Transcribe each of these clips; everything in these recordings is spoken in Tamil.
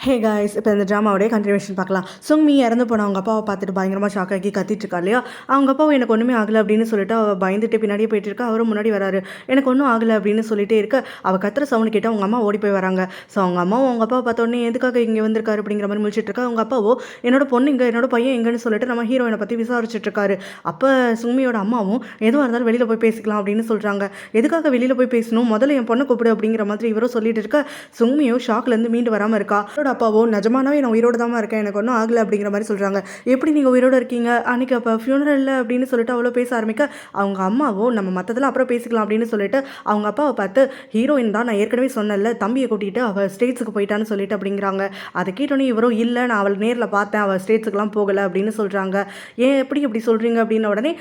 ஹே காய்ஸ், இப்போ இந்த ட்ராமாவோடைய கண்டினியூஷன் பார்க்கலாம். சுங்மி இறந்து போன அவங்க அப்பாவை பார்த்துட்டு பயங்கரமாக ஷாக் ஆகி கத்திட்டு இருக்கா இல்லையா. அவங்க அப்பாவை எனக்கு ஒன்றுமே ஆகலை அப்படின்னு சொல்லிட்டு அவள் பயந்துட்டு பின்னாடியே போயிட்டு இருக்கா. அவரும் முன்னாடி வராரு. எனக்கு ஒன்றும் ஆகலை அப்படின்னு சொல்லிட்டே இருக்க அவள் கத்துற சவுண்ட் கேட்டு அவங்க அம்மா ஓடி போய் வராங்க. ஸோ அவங்க அம்மாவும் அவங்க அப்பாவை பார்த்தோன்னே எதுக்காக இங்கே வந்திருக்காரு அப்படிங்கிற மாதிரி முடிச்சிட்டு இருக்கா. அவங்க அப்பாவோ என்னோட பொண்ணு இங்கே, என்னோட பையன் எங்கன்னு சொல்லிட்டு நம்ம ஹீரோயினை பற்றி விசாரிச்சுட்டு இருக்காரு. அப்போ சுங்மியோட அம்மாவும் எதுவாக இருந்தாலும் வெளியில் போய் பேசிக்கலாம் அப்படின்னு சொல்கிறாங்க. எதுக்காக வெளியில் போய் பேசணும், முதல்ல என் பொண்ணை கூப்பிடு அப்படிங்கிற மாதிரி இவரும் சொல்லிட்டு இருக்க சுங்மியோ ஷாக்லேருந்து மீண்டு வராமல் இருக்கா. அவரோட அப்பாவோ நிஜமானவே நான் உயிரோடு தான் இருக்கேன், எனக்கு ஒன்றும் ஆகலை அப்படிங்கிற மாதிரி சொல்கிறாங்க. எப்படி நீங்கள் உயிரோடு இருக்கீங்க, அன்றைக்கி அப்போ ஃபியூனரல் அப்படின்னு சொல்லிட்டு அவ்வளோ பேச ஆரம்பிக்க அவங்க அம்மாவோ நம்ம மற்றதெல்லாம் அப்புறம் பேசிக்கலாம் அப்படின்னு சொல்லிட்டு அவங்க அப்பாவை பார்த்து ஹீரோயின் தான், நான் ஏற்கனவே சொன்னல தம்பியை கூட்டிகிட்டு அவள் ஸ்டேட்ஸுக்கு போயிட்டான்னு சொல்லிட்டு அப்படிங்கிறாங்க. அதை கேட்டோன்னே இவரும் இல்லை, நான் அவள் நேரில் பார்த்தேன், அவள் ஸ்டேட்ஸுக்குலாம் போகலை அப்படின்னு சொல்கிறாங்க. ஏன் எப்படி சொல்கிறீங்க அப்படின்ன உடனே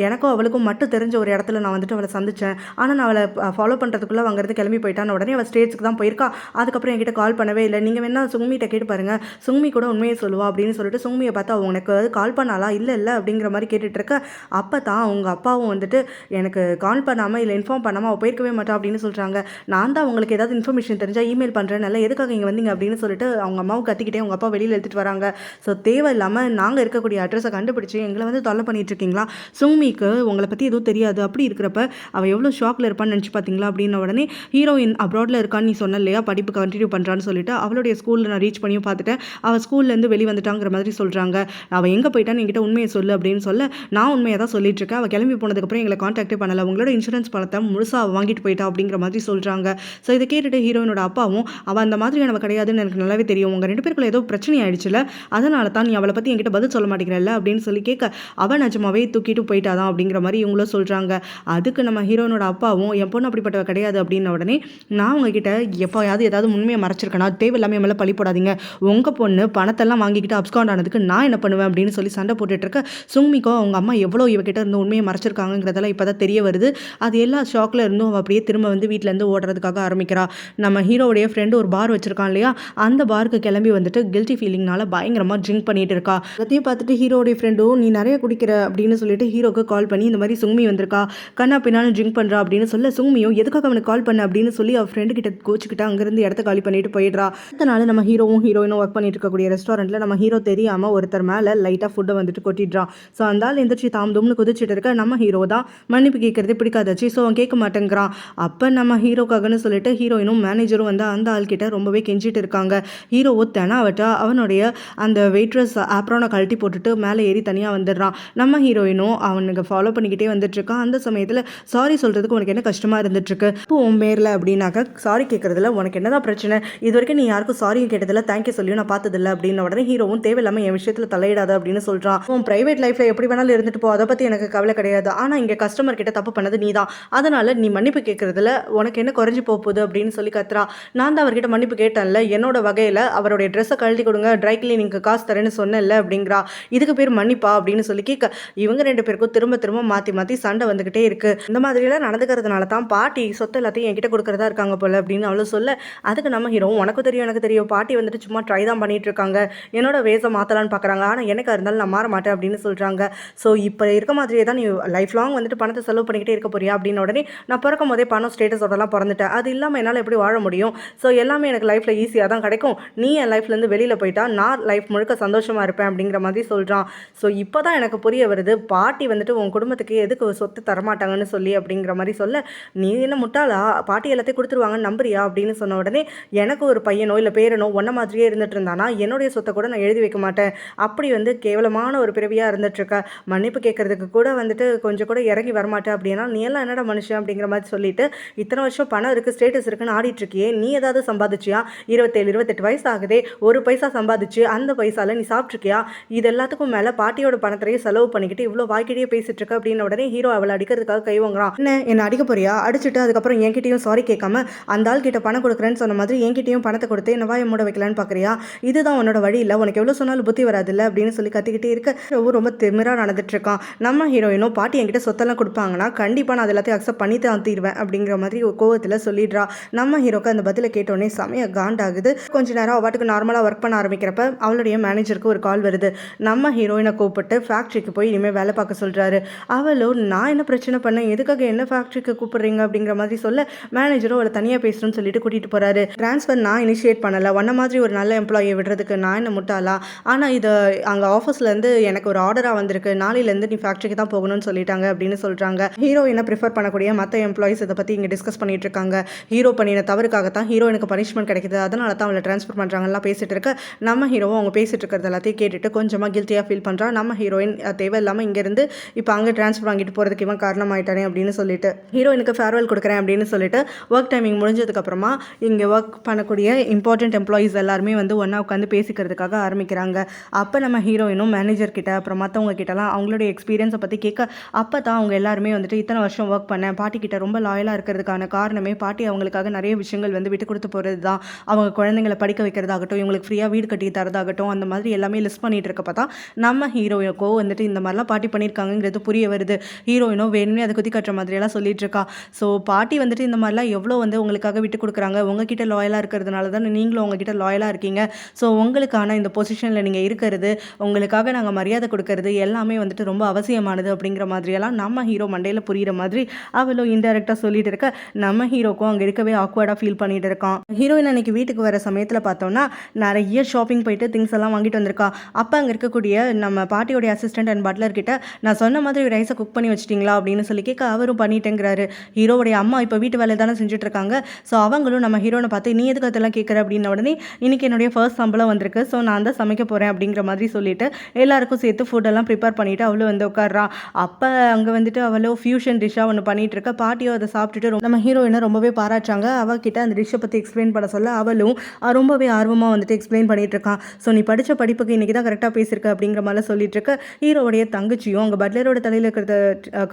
எனக்கும் அவளுக்கும் மட்டும் தெரிஞ்ச ஒரு இடத்துல நான் வந்துட்டு அவளை சந்தித்தேன், ஆனால் நான் அவளை ஃபாலோ பண்ணுறதுக்குள்ளே அங்கேருந்து கிளம்பி போயிட்டான்னு உடனே அவள் ஸ்டேட்ஸுக்கு தான் போயிருக்கா. அதுக்கப்புறம் என்கிட்ட கால் பண்ணவே இல்லை. நீங்கள் வேணா சுங்மிகிட்ட கேட்டு பாருங்க, சுங்மி கூட உண்மையை சொல்லுவா அப்படின்னு சொல்லிட்டு சுங்மியை பார்த்தா உனக்கு கால் பண்ணாலா, இல்லை இல்லை அப்படிங்கிற மாதிரி கேட்டுட்டு இருக்க. அப்போ தான் அவங்க அப்பாவும் வந்துட்டு எனக்கு கால் பண்ணாமல் இல்லை இன்ஃபார்ம் பண்ணாமல் அவள் போயிருக்கவே மாட்டா அப்படின்னு சொல்கிறாங்க. நான் தான் உங்களுக்கு ஏதாவது இன்ஃபர்மேஷன் தெரிஞ்சால் இமெயில் பண்ணுறேன், நல்லா எதுக்காக இங்கே வந்தீங்க அப்படின்னு சொல்லிட்டு அவங்க அம்மாவும் கத்திக்கிட்டே அவங்க அப்பா வெளியில் எடுத்துகிட்டு வராங்க. ஸோ தேவையில்லாமல் நாங்கள் இருக்கக்கூடிய அட்ரஸை கண்டுபிடிச்சி எங்களை வந்து தொல்லை பண்ணிட்டு இருக்கீங்களா, சுங்மிக்கு உங்களை பற்றி எதுவும் தெரியாது, அப்படி இருக்கிறப்ப அவள் எவ்வளோ ஷாக்கில் இருப்பான்னு நினச்சி பார்த்தீங்களா அப்படின்ன உடனே ஹீரோயின் அப்ராடில் இருக்கான்னு நீ சொன்ன இல்லையா, படிப்பு கண்டினியூ பண்ணுறான்னு சொல்லிட்டு அவளுடைய ஸ்கூலில் நான் ரீச் பண்ணியும் பார்த்துட்டேன், அவள் ஸ்கூல்லேருந்து வெளியே வந்துட்டாங்கிற மாதிரி சொல்கிறாங்க. அவள் எங்கே போயிட்டான்னு என்கிட்ட உண்மையை சொல்லு அப்படின்னு சொல்ல நான் உண்மையை தான் சொல்லிட்டு இருக்கேன், அவள் கிளம்பி போனதுக்கப்புறம் எங்களை காண்டாக்டே பண்ணலை, உங்களோட இன்சூரன்ஸ் பணத்தை முழுசாக வாங்கிட்டு போயிட்டா அப்படிங்கிற மாதிரி சொல்கிறாங்க. ஸோ இதை கேட்டுட்டு ஹீரோயினோட அப்பாவும் அவள் அந்த மாதிரியானவ கிடையாதுன்னு எனக்கு நல்லாவே தெரியும், உங்கள் ரெண்டு பேருக்குள்ள ஏதோ பிரச்சனை ஆயிடுச்சுல, அதனால தான் நீ அவளை பற்றி என்கிட்ட பதில் சொல்ல மாட்டேங்கிறல்ல அப்படின்னு சொல்லி கேட்க அவன் நிஜமாவே தூக்கிட்டு போயிட்டாதான் அப்படிங்கிற மாதிரி இவங்களும் சொல்கிறாங்க. அதுக்கு நம்ம ஹீரோயினோட அப்பாவும் என் பொண்ணு அப்படிப்பட்டவ கிடையாது அப்படின்ன உடனே நான் உங்ககிட்ட எப்போயாவது ஏதாவது உண்மையை மறைச்சிருக்கேனா, தேவையில்லாமல் மேலே பழி போடாதீங்க, உங்கள் பொண்ணு பணத்தெல்லாம் வாங்கிக்கிட்டு அப்ஸ்காண்ட் ஆனதுக்கு நான் என்ன பண்ணுவேன் அப்படின்னு சொல்லி சண்டை போட்டுட்டு இருக்க. சுங்மிக்கோ அவங்க அம்மா எவ்வளோ இவகிட்ட இருந்து உண்மையை மறைச்சிருக்காங்கிறதெல்லாம் இப்போ தான் தெரிய வருது. அது எல்லா ஷாக்கில் இருந்தும் அவள் அப்படியே திரும்ப வந்து வீட்டிலேருந்து ஓடுறதுக்காக ஆரம்பிக்கிறா. நம்ம ஹீரோடைய ஃப்ரெண்டு ஒரு பார் வச்சிருக்கான் இல்லையா, அந்த பாருக்கு கிளம்பி வந்துட்டு கில்ட்டி ஃபீலிங்னால பயங்கரமாக ட்ரிங்க் பண்ணிட்டு இருக்கா. அதையும் பார்த்துட்டு ஹீரோடைய ஃப்ரெண்டும் நீ நிறைய குடிக்கிற அப்படின்னு சொல்லிட்டு ஹீரோக்கு கால் பண்ணி இந்த மாதிரி சுங்மி வந்திருக்கா, கண்ணா பின்னாலும் ட்ரிங்க் பண்ணுறா அப்படின்னு சொல்ல சுங்மியும் எதுக்காக அவனுக்கு கால் பண்ண அப்படின்னு சொல்லி அவள் ஃப்ரெண்டு கிட்ட கோச்சிக்கிட்டு அங்கேருந்து இடத்த காலி பண்ணிட்டு போயிடுறா. அதனால நம்ம ஹீரோவும் ஹீரோயினும் ஒர்க் பண்ணிட்டு இருக்கக்கூடிய ரெஸ்டாரண்ட்டில் நம்ம ஹீரோ தெரியாமல் ஒருத்தர் மேலே லைட்டாக ஃபுட்டை வந்துட்டு கொட்டிடுறான். ஸோ அந்த ஆள் எந்திரிச்சு தாம்தும்னு குதிச்சுட்டு இருக்க நம்ம ஹீரோ தான் மன்னிப்பு கேட்கறது பிடிக்காதாச்சு, ஸோ அவன் கேட்க மாட்டேங்கிறான். அப்போ நம்ம ஹீரோக்காகன்னு சொல்லிட்டு ஹீரோயினும் மேனேஜரும் வந்து அந்த ஆள்கிட்ட ரொம்பவே கெஞ்சிட்டு இருக்காங்க. ஹீரோவோ தெனாவட்டா அவனுடைய அந்த வெயிட்ரஸ் ஆப்ரானை கழட்டி போட்டுட்டு மேலே ஏறி தனியாக வந்துடுறான். நம்ம ஹீரோயினும் அவனுக்கு ஃபாலோ பண்ணிக்கிட்டே வந்துட்டு இருக்கான். அந்த சமயத்தில் சாரி சொல்கிறதுக்கு உனக்கு என்ன கஷ்டமாக இருந்துட்டுருக்கு, இப்போ உன் பேரில் அப்படின்னாக்க சாரி கேட்குறதுல உனக்கு என்னதான் பிரச்சனை, இது வரைக்கும் நீ யாருக்கும் சாரி கேட்டதில்ல, தேங்க்யூ சொல்லியும் நான் பார்த்ததில்ல அப்படின்னு உடனே ஹீரோவும் தேவையில்லாமல் என் விஷயத்தில் தலையிடாத அப்படின்னு சொல்கிறான். உன் பிரைவேட் லைஃப்பில் எப்படி வேணாலும் இருந்துட்டு போ, அதை பற்றி எனக்கு கவலை கிடையாது, ஆனால் இங்கே கஸ்டமர் கிட்ட தப்பு பண்ணது நீ தான், அதனால் நீ மன்னிப்பு கேட்குறதுல உனக்கு என்ன குறைஞ்சி போகுது அப்படின்னு சொல்லி கத்துறா. நான் தான் அவர்கிட்ட மன்னிப்பு கேட்டேன்ல, என்னோட வகையில் அவருடைய ட்ரெஸ்ஸை கழட்டி கொடுங்க, ட்ரை கிளீனிங்க்கு காசு தரேன்னு சொன்னேன்ல அப்படிங்கிறா. இதுக்கு பேர் மன்னிப்பா அப்படின்னு சொல்லி கேட்க இவங்க ரெண்டு பேருக்கும் திரும்ப திரும்ப மாற்றி மாற்றி சண்டை வந்துக்கிட்டே இருக்குது. இந்த மாதிரிலாம் நடந்துக்கிறதுனால தான் பாட்டி சொத்து எல்லாத்தையும் என்கிட்ட கொடுக்குறதா இருக்காங்க போல அப்படின்னு அவளும் சொல்ல அதுக்கு நம்ம ஹீரோவும் உனக்கு தெரியும் எனக்கு தெரியும், பாட்டி வந்துட்டு சும்மா ட்ரை தான் பண்ணிட்டு இருக்காங்க, என்னோட வேஸை மாற்றலான்னு பார்க்குறாங்க, ஆனால் எனக்கு இருந்தாலும் நான் மாற மாட்டேன் அப்படின்னு சொல்கிறாங்க. ஸோ இப்போ இருக்க மாதிரியே தான் நீ லைஃப் லாங் வந்துட்டு பணத்தை செலவு பண்ணிக்கிட்டே இருக்க போறியா அப்படின்னு உடனே நான் பிறக்கும் போதே பணம் ஸ்டேட்டஸோடலாம் பிறந்துட்டேன், அது இல்லாமல் என்னால் எப்படி வாழ முடியும், ஸோ எல்லாமே எனக்கு லைஃப்பில் ஈஸியாக தான் கிடைக்கும், நீ என் லைஃப்லேருந்து வெளியில் போயிட்டா நான் லைஃப் முழுக்க சந்தோஷமாக இருப்பேன் அப்படிங்கிற மாதிரி சொல்கிறான். ஸோ இப்போ தான் எனக்கு புரிய வருது பாட்டி வந்துட்டு உன் குடும்பத்துக்கு எதுக்கு சொத்து தரமாட்டாங்கன்னு சொல்லி அப்படிங்கிற மாதிரி சொல்ல நீ என்ன முட்டாளா, பாட்டி எல்லாத்தையும் கொடுத்துருவாங்கன்னு நம்புறியா அப்படின்னு சொன்ன உடனே எனக்கு ஒரு பையனோ இல்லை பேரனோ ஒன்ன மாதிரியே இருந்துட்டு இருந்தானா என்னுடைய சொத்தை கூட நான் எழுதி வைக்க மாட்டேன், அப்படி வந்து கேவலமான ஒரு பிறவியாக இருந்துட்டுருக்க, மன்னிப்பு கேட்கறதுக்கு கூட வந்துட்டு கொஞ்சம் கூட இறங்கி வரமாட்டேன் அப்படின்னா நீ எல்லாம் என்னடா மனுஷன் அப்படிங்கிற மாதிரி சொல்லிட்டு இத்தனை வருஷம் பணம் இருக்குது ஸ்டேட்டஸ் இருக்குன்னு ஆடிட்டு இருக்கியே, நீ ஏதாவது சம்பாதிச்சியா, 27-28 வயசு ஆகுதே, ஒரு பைசா சம்பாதிச்சு அந்த பைசால நீ சாப்பிட்ருக்கியா, இது எல்லாத்துக்கும் மேலே பாட்டியோட பணத்தையே செலவு பண்ணிக்கிட்டு இவ்வளோ வாய்க்கிட்டே பேசிட்டு இருக்க அப்படின்னு உடனே ஹீரோ அவளை அடிக்கிறதுக்காக கை வாங்குறான். என்ன அடிக்க போறியா, அடிச்சுட்டு அதுக்கப்புறம் என்கிட்டயும் சாரி கேட்காம அந்த ஆள் கிட்ட பணம் கொடுக்குறேன்னு சொன்ன மாதிரி என்கிட்டயும் பணத்தை கொடுத்து என்ன வாயை மூட வைக்கலான்னு பார்க்குறியா, இதுதான் உன்னோட வழி இல்லை, உனக்கு எவ்வளோ சொன்னாலும் புத்தி வராதில்ல அப்படின்னு சொல்லி கத்திக்கிட்டே இருக்க ரொம்ப திமிராக நடந்துட்டு இருக்கான். நம்ம ஹீரோயினும் பாட்டி என்கிட்ட சொத்தெல்லாம் கொடுப்பாங்கன்னா கண்டிப்பாக நான் அது எல்லாத்தையும் அக்செப்ட் பண்ணி தான் தீருவேன் அப்படிங்கிற மாதிரி கோவத்தில் சொல்லிடுறா. நம்ம ஹீரோக்கு அந்த பதிலை கேட்டோடனே செமைய காண்டாகுது. கொஞ்ச நேரம் அவட்டுக்கு நார்மலாக ஒர்க் பண்ண ஆரம்பிக்கிறப்ப அவளுடைய மேனேஜருக்கு ஒரு கால் வருது. நம்ம ஹீரோயினை கூப்பிட்டு ஃபேக்ட்ரிக்கு போய் இனிமேல் வேலை பார்க்க சொல்கிறாரு. அவளும் நான் என்ன பிரச்சனை பண்ணேன், எதுக்காக என்ன ஃபேக்ட்ரிக்கு கூப்பிடுறீங்க அப்படிங்கிற மாதிரி சொல்ல மேனேஜரும் அவளை தனியாக பேசணும்னு சொல்லிட்டு கூட்டிகிட்டு போகிறாரு. ட்ரான்ஸ்ஃபர் நான் இனிஷியேட் பண்ணலை, உன்ன மாதிரி ஒரு நல்ல எம்ப்ளாயியை விடுறதுக்கு நான் என்ன முட்டாளா? ஆனால் இது அங்கே ஆஃபீஸ்லேருந்து எனக்கு ஒரு ஆர்டராக வந்திருக்கு, நாளையிலேருந்து நீ ஃபேக்ட்ரிக்கு தான் போகணும்னு சொல்லிட்டாங்க அப்படின்னு சொல்கிறாங்க. ஹீரோயினை ப்ரிஃபர் பண்ணக்கூடிய மற்ற எம்ப்ளாயிஸ் இதை பற்றி இங்கே டிஸ்கஸ் பண்ணிட்டு இருக்காங்க. ஹீரோ பண்ணின தவறுக்காகத்தான் ஹீரோயினுக்கு பனிஷ்மெண்ட் கிடைக்குது, அதனால தான் அவளை ட்ரான்ஸ்ஃபர் பண்ணுறாங்கலாம் பேசிட்டு இருக்க நம்ம ஹீரோவும் அவங்க பேசிட்டு இருக்கிறது எல்லாத்தையும் கேட்டுட்டு கொஞ்சமாக கில்ட்டியாக ஃபீல் பண்ணுறா. நம்ம ஹீரோயின் தேவையில்லாமல் இங்கேருந்து இப்போ அங்கே ட்ரான்ஸ்ஃபர் வாங்கிட்டு போகிறதுக்கு இவன் காரணமாயிட்டானே அப்படின்னு சொல்லிட்டு ஹீரோயினுக்கு ஃபேர்வெல் கொடுக்குறேன் அப்படின்னு சொல்லிட்டு ஒர்க் டைமிங் முடிஞ்சதுக்கப்புறமா இங்கே ஒர்க் பண்ணக்கூடிய இம்பார்ட்டன்ட் எம்ப்ளாயீஸ் எல்லாருமே வந்து ஒன்றா உட்காந்து பேசிக்கிறதுக்காக ஆரம்பிக்கிறாங்க. அப்போ நம்ம ஹீரோயினும் மேனேஜர் கிட்ட அப்புறம் மற்றவங்க கிட்டலாம் அவங்களுடைய எக்ஸ்பீரியன்ஸை பற்றி கேட்க அப்போ தான் அவங்க எல்லாருமே வந்துட்டு இத்தனை வருஷம் ஒர்க் பண்ணேன், பாட்டி கிட்ட ரொம்ப லாயலாக இருக்கிறதுக்கான காரணமே பாட்டி அவங்களுக்காக நிறைய விஷயங்கள் வந்து விட்டு கொடுத்து போகிறது தான், அவங்க குழந்தைங்களை படிக்க வைக்கிறதாகட்டும், இவங்களுக்கு ஃப்ரீயாக வீடு கட்டி தரதாகட்டும், அந்த மாதிரி எல்லாமே லிஸ்ட் பண்ணிட்டு இருக்கப்போ தான் நம்ம ஹீரோயினுக்கோ வந்துட்டு இந்த மாதிரிலாம் பாட்டி பண்ணியிருக்காங்கிறது புரிய வருது. ஹீரோயினோ வேணுமே அதை குத்தி கட்டுற மாதிரியெல்லாம் சொல்லிட்டு இருக்கா. ஸோ பாட்டி வந்துட்டு இந்த மாதிரிலாம் எவ்வளோ வந்து உங்களுக்காக விட்டு கொடுக்குறாங்க, உங்ககிட்ட லாயலாக இருக்கிறதுனால தான் நீங்களும் உங்ககிட்ட லாயலாக இருக்கீங்க. ஸோ உங்களுக்கான இந்த பொசிஷனில் நீங்கள் இருக்கிறது, உங்களுக்காக நாங்கள் மரியாதை கொடுக்கறது எல்லாமே வந்துட்டு ரொம்ப அவசியமானது அப்படிங்கிற மாதிரியெல்லாம் நம்ம ஹீரோ மண்டையில் புரிகிற மாதிரி அவளும் இன்டெரக்டாக சொல்லிட்டு இருக்க நம்ம ஹீரோக்கும் அங்கே இருக்கவே ஆக்வர்டாக ஃபீல் பண்ணிட்டு இருக்கான். ஹீரோயின் அன்னைக்கு வீட்டுக்கு வர சமயத்தில் பார்த்தோம்னா நிறைய ஷாப்பிங் போயிட்டு திங்ஸ் எல்லாம் வாங்கிட்டு வந்திருக்கா. அப்போ அங்கே இருக்கக்கூடிய நம்ம பாட்டியோடைய அசிஸ்டன்ட் அண்ட் பட்லர் கிட்ட நான் சொன்ன மாதிரி ரைஸை குக் பண்ணி வச்சிட்டிங்களா அப்படின்னு சொல்லி கேட்க அவரும் பண்ணிட்டேங்கிறாரு. ஹீரோவுடைய அம்மா இப்போ வீட்டு வேலை தானே செஞ்சுட்டு இருக்காங்க. ஸோ அவங்களும் நம்ம ஹீரோனை பார்த்து நீ எதுக்கு அதெல்லாம் கேட்குற அப்படின்ன உடனே இன்னைக்கு என்னுடைய ஃபர்ஸ்ட் சம்பளம் வந்திருக்கு, ஸோ நான் தான் சமைக்க போகிறேன் அப்படிங்கிற மாதிரி சொல்லிட்டு எல்லாருக்கும் சேர்த்து ஃபுட்டெல்லாம் ப்ரிப்பேர் பண்ணிவிட்டு அவளும் வந்து உட்கார்றா. அப்போ அங்கே வந்துட்டு அவளோ ஃபியூஷன் டிஷ்ஷாக ஒன்று பண்ணிகிட்டு இருக்க. பாட்டியோ அதை சாப்பிட்டுட்டு நம்ம ஹீரோயினை ரொம்பவே பாராட்டுறாங்க. அவகிட்ட அந்த டிஷ்ஷை பற்றி எக்ஸ்பிளைன் பண்ண சொல்ல அவளும் ரொம்பவே ஆர்வமாக வந்துட்டு எக்ஸ்பிளைன் பண்ணிட்டு இருக்கான். ஸோ நீ படித்த படிப்புக்கு இன்றைக்கி தான் கரெக்டாக பேசியிருக்க அப்படிங்கிற மாதிரி சொல்லிட்டு இருக்க. ஹீரோடைய தங்கச்சியும் அங்கே பட்லரோட தலையில் இருக்கிற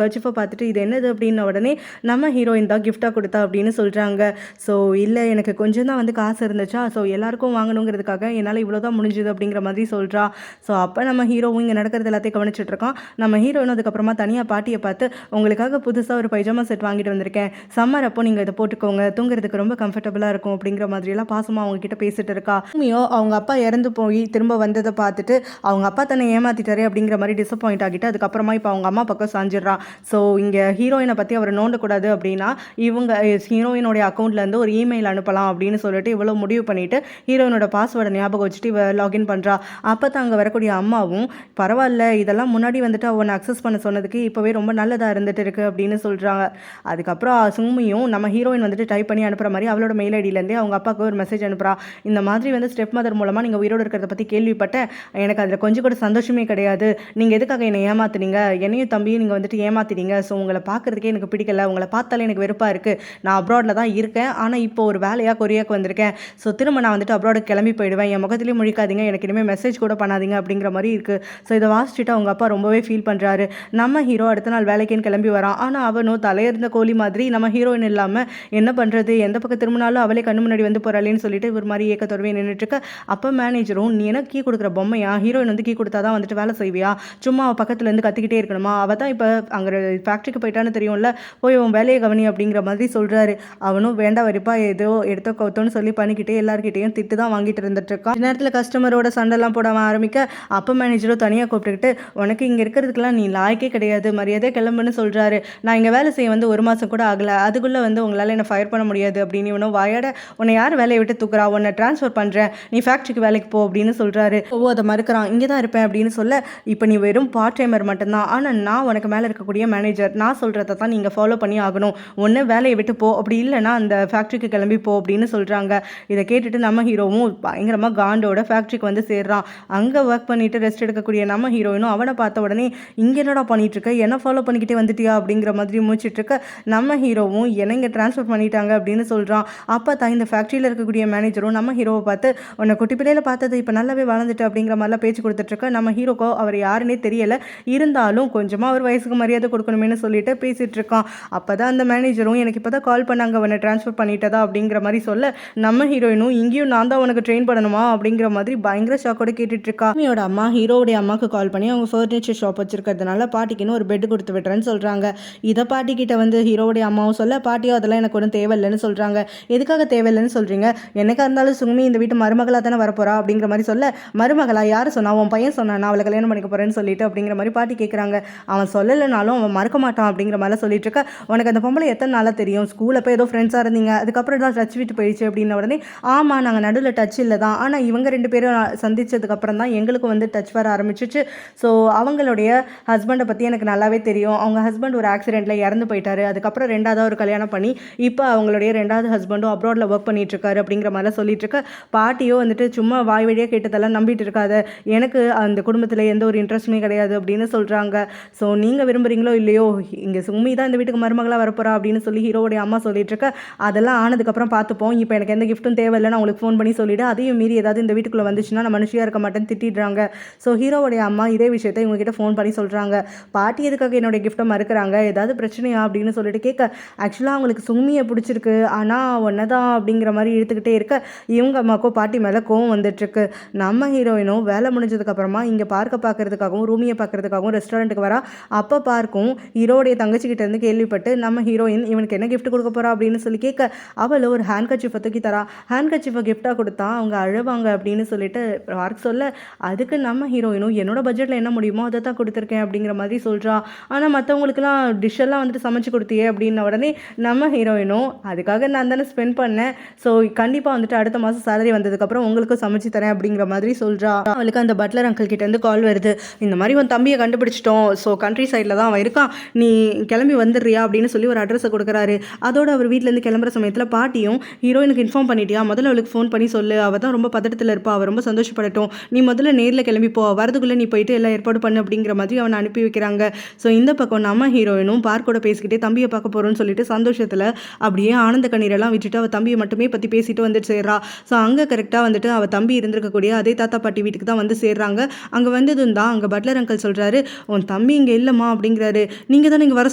கர்ச்சிஃபை பார்த்துட்டு இது என்னது அப்படின்ன உடனே நம்ம ஹீரோயின் தான் கிஃப்டாக கொடுத்தா அப்படின்னு சொல்கிறாங்க. ஸோ இல்லை எனக்கு கொஞ்சம் தான் வந்து காசு இருந்துச்சா, ஸோ எல்லாருக்கும் வாங்கணுங்கிறதுக்காக என்னால் இவ்வளோ தான் முடிஞ்சுது அப்படிங்கிற மாதிரி சொல்கிறா. ஸோ அப்போ நம்ம ஹீரோவும் இங்கே நடக்கிறது எல்லாத்தையும் கவனிச்சுட்டு இருக்கான். நம்ம ஹீரோயின் அதுக்கப்புறமா தனியாக பாட்டியை பார்த்து உங்களுக்காக புதுசாக ஒரு பைஜாமா செட் வாங்கிட்டு வந்திருக்கேன், சம்மர் அப்போ நீங்கள் இதை போட்டுக்கோங்க, தூங்குறதுக்கு ரொம்ப கம்ஃபர்டபுளாக இருக்கும் அப்படிங்கிற மாதிரியெல்லாம் பாசமாக அவங்க கிட்ட பேசிட்டு இருக்கா. உண்மையோ அவங்க அப்பா இறந்து போய் திரும்ப வந்ததை பார்த்துட்டு அவங்க அப்பா தன்னை ஏமாத்திட்டாரே அப்படிங்கிற மாதிரி டிசப்பாயிண்ட் ஆகிட்டு அதுக்கப்புறமா இப்போ அவங்க அம்மா பக்கம் சாஞ்சிடுறான். ஸோ இங்கே ஹீரோயினை பற்றி அவர் நோண்டக்கூடாது அப்படின்னா இவங்க ஹீரோயினோடைய அக்கௌண்ட்லேருந்து ஒரு இமெயில் அனுப்பலாம் அப்படின்னு சொல்லிட்டு இவ்வளோ முடிவு பண்ணிவிட்டு ஹீரோயினோட பாஸ்வேர்டை ஞாபகம் வச்சுட்டு இவ லாகின் பண்ணுறா. அப்போ தான் அங்கே வரக்கூடிய அம்மாவும் பரவாயில்ல இதெல்லாம் முன்னாடி வந்துட்டு அவனை அக்சஸ் பண்ண சொன்னதுக்கு இப்போவே ரொம்ப நல்லதாக இருந்துட்டு இருக்கு அப்படின்னு சொல்கிறாங்க. அதுக்கப்புறம் சும்மியும் நம்ம ஹீரோயின் வந்துட்டு டைப் பண்ணி அனுப்புகிற மாதிரி அவளோட மெயில் ஐடியிலேருந்தே அவங்க அப்பாவுக்கு ஒரு மெசேஜ் அனுப்புகிறா. இந்த மாதிரி வந்து ஸ்டெப் மதர் மூலமாக நீங்கள் உயிரோடு இருக்கிறத பற்றி கேள்விப்பட்டேன், எனக்கு அதில் கொஞ்சம் கூட சந்தோஷமே கிடையாது, நீங்கள் எதுக்காக என்னை ஏமாத்துனீங்க, என்னையும் தம்பியும் நீங்கள் வந்துட்டு ஏமாத்தினீங்க, ஸோ உங்களை பார்க்குறதுக்கே எனக்கு பிடிக்கல, உங்களை பார்த்தாலே எனக்கு வெறுப்பாக இருக்குது, நான் அப்ராடில் தான் இருக்கேன், ஆனால் இப்போ ஒரு வேலையாக கொரியாவுக்கு வந்திருக்கேன், ஸோ திரும்ப நான் வந்துட்டு அப்ராடுக்கு கிளம்பி போயிடுவேன், என் முகத்துலேயும் முழிக்காதீங்க, எனக்கு இனிமேல் மெசேஜ் கூட பண்ணாதீங்க அப்படிங்கிற மாதிரி இருக்குது. ஸோ இதை வாசிச்சுட்டு அவங்க அப்பா ரொம்பவே ஃபீல் பண்ணுறாரு. நம்ம ஹீரோ அடுத்த நாள் வேலைக்குன்னு கிளம்பி வரான். ஆனால் அவனும் தலையிருந்த கோழி மாதிரி நம்ம ஹீரோயின் இல்லாமல் என்ன பண்ணுறது, எந்த பக்கம் திரும்பினாலும் அவளே கண்ணு முன்னாடி வந்து போகிறாளேன்னு சொல்லிட்டு ஒரு மாதிரி ஏக்கத்தோடவே நின்றுட்டுருக்க. அப்போ மேனேஜரும் நீ எனக்கு கீ கொடுக்குற பொம்மையா, ஹீரோயின் வந்து கீ கொடுத்தா தான் வந்துட்டு வேலை செய்வியா, சும்மா அவள் பக்கத்துலேருந்து கத்திக்கிட்டே இருக்கணுமா, அவள் தான் இப்போ அங்கே ஃபேக்ட்ரிக்கு போயிட்டான்னு தெரியும்ல, போய் உன் வேலையை கவனி அப்படிங்கிற மாதிரி சொல்கிறாரு. அவனும் வேண்டாம் வரிப்பா ஏதோ எடுத்தோ கவுத்தோன்னு சொல்லி பண்ணிக்கிட்டே எல்லாருக்கிட்டையும் திட்டு தான் வாங்கிட்டு இருந்துட்டு இருக்கான். நேரத்தில் கஸ்டமரோட சண்டைலாம் போடாமல் ஆரம்பிக்க அப்போ மேனேஜரும் தனியாக கூப்பிட்டுக்கிட்டு உனக்கு இங்கே இருக்கிறதுக்கெல்லாம் நீ லாய்க்கே கிடையாது, மரியாதை கிளம்புன்னு சொல்கிறாரு. நான் இங்கே வேலை செய்ய வந்து 1 மாதம் கூட ஆகலை, அதுக்குள்ளே வந்து உங்களால் என்னை ஃபயர் பண்ண முடியாது அப்படின்னு இவனும் வாயாட உன்னை யார் வேலையை விட்டு தூக்குறா, உன்னை ட்ரான்ஸ்ஃபர் பண்ணுறேன், நீ ஃபேக்ட்ரிக்கு வேலைக்கு போ அப்படின்னு சொல்கிறாரு. அதை மறுக்கிறான். இங்கே தான் இருப்பேன் அப்படின்னு சொல்ல இப்போ நீ வெறும் பார்ட் டைமர் மட்டும்தான், ஆனால் நான் உனக்கு மேலே இருக்கக்கூடிய மேனேஜர், நான் சொல்கிறத தான் நீங்கள் ஃபாலோ பண்ணி ஆகணும், ஒன்று வேலையை விட்டு போ, அப்படி இல்லைனா அந்த ஃபேக்ட்ரிக்கு கிளம்பி போ அப்படின்னு சொல்கிறாங்க. இதை கேட்டுட்டு நம்ம ஹீரோவும் பயங்கரமாக காண்டோட ஃபேக்ட்ரிக்கு வந்து சேர்றான். அங்கே ஒர்க் பண்ணிட்டு ரெஸ்ட் எடுக்கக்கூடிய நம்ம ஹீரோயினும் அவனை பார்த்த உடனே இங்கே என்னடா பண்ணிட்டு இருக்க, என்ன ஃபாலோ பண்ணிக்கிட்டே வந்துட்டியா அப்படிங்கிற மாதிரி மூச்சிட்டு இருக்க. நம்ம ஹீரோவும் என்னை இங்கே ட்ரான்ஸ்ஃபர் பண்ணிட்டாங்க அப்படின்னு சொல்கிறான். அப்போ தான் இந்த ஃபேக்ட்ரியில் இருக்கக்கூடிய மேனேஜரும் நம்ம ஹீரோவை பார்த்து உன்னை குட்டி பிள்ளையில பார்த்தது இப்போ நல்லாவே வளர்ந்துட்டு அப்படிங்கிற மாதிரிலாம் பேச்சு கொடுத்துட்ருக்க. நம்ம ஹீரோக்கோ அவர் யாருன்னே தெரியலை, இருந்தாலும் கொஞ்சமாக அவர் வயசுக்கு மரியாதை கொடுக்கணுமேனு சொல்லிட்டு பேசிகிட்டு இருக்கான். அப்போ தான் அந்த மேனேஜரும் எனக்கு இப்போ தான் கால் பண்ணாங்க உன்னை ட்ரான்ஸ்ஃபர் பண்ணிட்டதா அப்படிங்கிற மாதிரி சொல்ல நம்ம ஹீரோயினும் இங்கேயும் நான் தான் உனக்கு ட்ரெயின் பண்ணணுமா அப்படிங்கிற மாதிரி பயங்கர ஷாக்கோட கேட்டுட்டு இருக்கா. ஹீரோட அம்மா ஹீரோடைய அம்மாவுக்கு கால் பண்ணி அவங்க ஃபர்னிச்சர் ஷாப் வச்சிருக்கிறதுனால பாட்டிக்குன்னு ஒரு பெட் கொடுத்து விட்டுறேன்னு சொல்கிறாங்க. இதை பாட்டிக்கிட்ட வந்து ஹீரோடைய அம்மாவும் சொல்ல பாட்டியோ அதெல்லாம் எனக்கு ஒன்றும் தேவையில்லைன்னு சொல்கிறாங்க. எதுக்காக தேவையில்லைன்னு சொல்கிறீங்க, என்னக்கா இருந்தாலும் சுமி இந்த வீட்டு மருமகளாக தானே வரப்போறா அப்படிங்கிற மாதிரி சொல்ல மருமகளா யார் சொன்னா, உன் பையன் சொன்னான் நான் அவளை கல்யாணம் பண்ணிக்க போகிறேன்னு சொல்லிட்டு அப்படிங்கிற மாதிரி பாட்டி கேட்குறாங்க. அவன் சொல்லலைனாலும் அவன் மறக்க மாட்டான் அப்படிங்கிற மாதிரி சொல்லிட்டு இருக்க. உனக்கு அந்த பொம்பளை எத்தனை நாளாக தெரியும், ஸ்கூலில் போய் ஏதோ ஃப்ரெண்ட்ஸாக இருந்தீங்க, அதுக்கப்புறம் தான் டச் விட்டு போயிடுச்சு அப்படின்ன உடனே ஆமாம் ஆமாம், நாங்கள் நடுவில் டச் இல்லை தான். ஆனால் இவங்க 2 பேரும் சந்திச்சதுக்கப்புறம் தான் எங்களுக்கு வந்து டச் வர ஆரம்பிச்சிச்சு. ஸோ அவங்களுடைய ஹஸ்பண்டை பற்றி எனக்கு நல்லாவே தெரியும். அவங்க ஹஸ்பண்ட் ஒரு ஆக்சிடெண்ட்டில் இறந்து போயிட்டாரு. அதுக்கப்புறம் 2வது ஒரு கல்யாணம் பண்ணி இப்போ அவங்களுடைய 2வது ஹஸ்பண்டும் அப்ராடில் ஒர்க் பண்ணிகிட்ருக்காரு அப்படிங்கிற மாதிரிலாம் சொல்லிட்டு இருக்க. பாட்டியோ வந்துட்டு சும்மா வாய் வழியாக கேட்டதெல்லாம் நம்பிட்டு இருக்காத, எனக்கு அந்த குடும்பத்தில் எந்த ஒரு இன்ட்ரெஸ்ட்டுமே கிடையாது அப்படின்னு சொல்கிறாங்க. ஸோ நீங்கள் விரும்புகிறீங்களோ இல்லையோ, இங்கே சும்மி தான் இந்த வீட்டுக்கு மருமகளாக வரப்போறா அப்படின்னு சொல்லி ஹீரோவுடைய அம்மா சொல்லிட்டு இருக்க. அதெல்லாம் ஆனதுக்கப்புறம் பார்த்துப்போம், இப்போ எனக்கு எந்த கிஃப்ட்டும் தேவையில்லை, நான் உங்களுக்கு ஃபோன் பண்ணி சொல்லிவிடு, அதையும் மீறி ஏதாவது இந்த வீட்டுக்குள்ளே வந்துச்சுன்னா நான் மனுஷியாக இருக்க மாட்டேன்னு திட்டிடுறாங்க. ஸோ ஹீரோவுடைய அம்மா இதே விஷயத்தை இவங்ககிட்ட ஃபோன் பண்ணி சொல்கிறாங்க. பாட்டி எதுக்காக என்னுடைய கிஃப்ட்டை மறுக்கிறாங்க, ஏதாவது பிரச்சனையா அப்படின்னு சொல்லிட்டு கேட்க, ஆக்சுவலாக அவங்களுக்கு சும்மியை பிடிச்சிருக்கு, ஆனால் ஒன்று தான் அப்படிங்கிற மாதிரி இழுத்துக்கிட்டே இருக்க இவங்க அம்மாவுக்கும் பாட்டி மேலே கோவம் வந்துட்டுருக்கு. நம்ம ஹீரோயினும் வேலை முடிஞ்சதுக்கப்புறமா இங்கே பார்க்கறதுக்காகவும் ரூமியை பார்க்கறதுக்காகவும் ரெஸ்டாரண்ட்டுக்கு வரா. அப்போ பார்க்கும் ஹீரோடைய தங்கச்சிக்கிட்ட இருந்து கேள்விப்பட்டு நம்ம ஹீரோயின் இவனுக்கு என்ன கிஃப்ட் கொடுக்க போகிறா அப்படின்னு சொல்லி கேட்க, அவள் ஒரு ஹேண்ட் கர்ச்சீஃபை தூக்கி தரா. ஹேண்ட் கர்ச்சீஃபை கிஃப்டாக கொடுத்தா அவங்க அழுவாங்க அப்படின்னு சொல்லிட்டு பார்க்க சொல்ல, அதுக்கு நம்ம ஹீரோயினும் என்னோட பட்ஜெட்டில் என்ன முடியுமோ அதை தான் கொடுத்துருக்கேன் அப்படிங்கிற மாதிரி சொல்கிறா. ஆனால் மற்றவங்களுக்குலாம் டிஷ்ஷெல்லாம் வந்துட்டு சமைச்சு கொடுத்தியே அப்படின்ன உடனே நம்ம ஹீரோயினும் அதுக்காக நான் தானே ஸ்பெண்ட் பண்ணேன், ஸோ கண்டிப்பாக வந்துட்டு அடுத்த மாதம் சேலரி வந்ததுக்கப்புறம் உங்களுக்கும் சமைச்சு தரேன் அப்படிங்கிற மாதிரி சொல்கிறா. அவளுக்கு அந்த பட்லர் அங்கிள் கிட்டேருந்து கால் வருது. இந்த மாதிரி உன் தம்பியை கண்டுபிடிச்சிட்டோம், ஸோ கண்ட்ரி சைடில் தான் அவன் இருக்கான், நீ கிளம்பி வந்துடுறியா அப்படின்னு சொல்லி ஒரு அட்ரஸை கொடுக்குறாரு. அதோட அவர் வீட்டிலேருந்து கிளம்புற சமயத்தில் பாட்டியும் ஹீரோயினுக்கு இன்ஃபார்ம் பண்ணிட்டியா, முதல்ல அவளுக்கு ஃபோன் பண்ணி சொல்லு, அவள் தான் ரொம்ப பதட்டத்தில் இருப்பா, அவள் ரொம்ப சந்தோஷப்படட்டும், நீ முதல்ல நேரில் கிளம்பி போ, வரதுக்குள்ளே நீ போயிட்டு எல்லாம் ஏற்பாடு பண்ணு அப்படிங்கிற மாதிரி அவனை அனுப்பி வைக்கிறாங்க. ஸோ இந்த பக்கம் நம்ம ஹீரோயினும் பார்க்கோட பேசிக்கிட்டே தம்பியை பார்க்க போகிறோன்னு சொல்லிட்டு சந்தோஷத்தில் அப்படியே ஆனந்த கண்ணீரெல்லாம் விட்டுட்டு அவள் தம்பியை மட்டுமே பற்றி பேசிட்டு வந்துட்டு சேர்றா. ஸோ அங்கே கரெக்டாக வந்துட்டு அவள் தம்பி இருந்திருக்கக்கூடிய அதே தாத்தா பாட்டி வீட்டுக்கு தான் வந்து சேர்றாங்க. அங்கே வந்ததும் தான் அங்கே பட்லர் அங்கிள் சொல்கிறாரு, உன் தம்பி இங்கே இல்லைம்மா அப்படிங்கிறாரு. நீங்கள் தான் இங்கே வர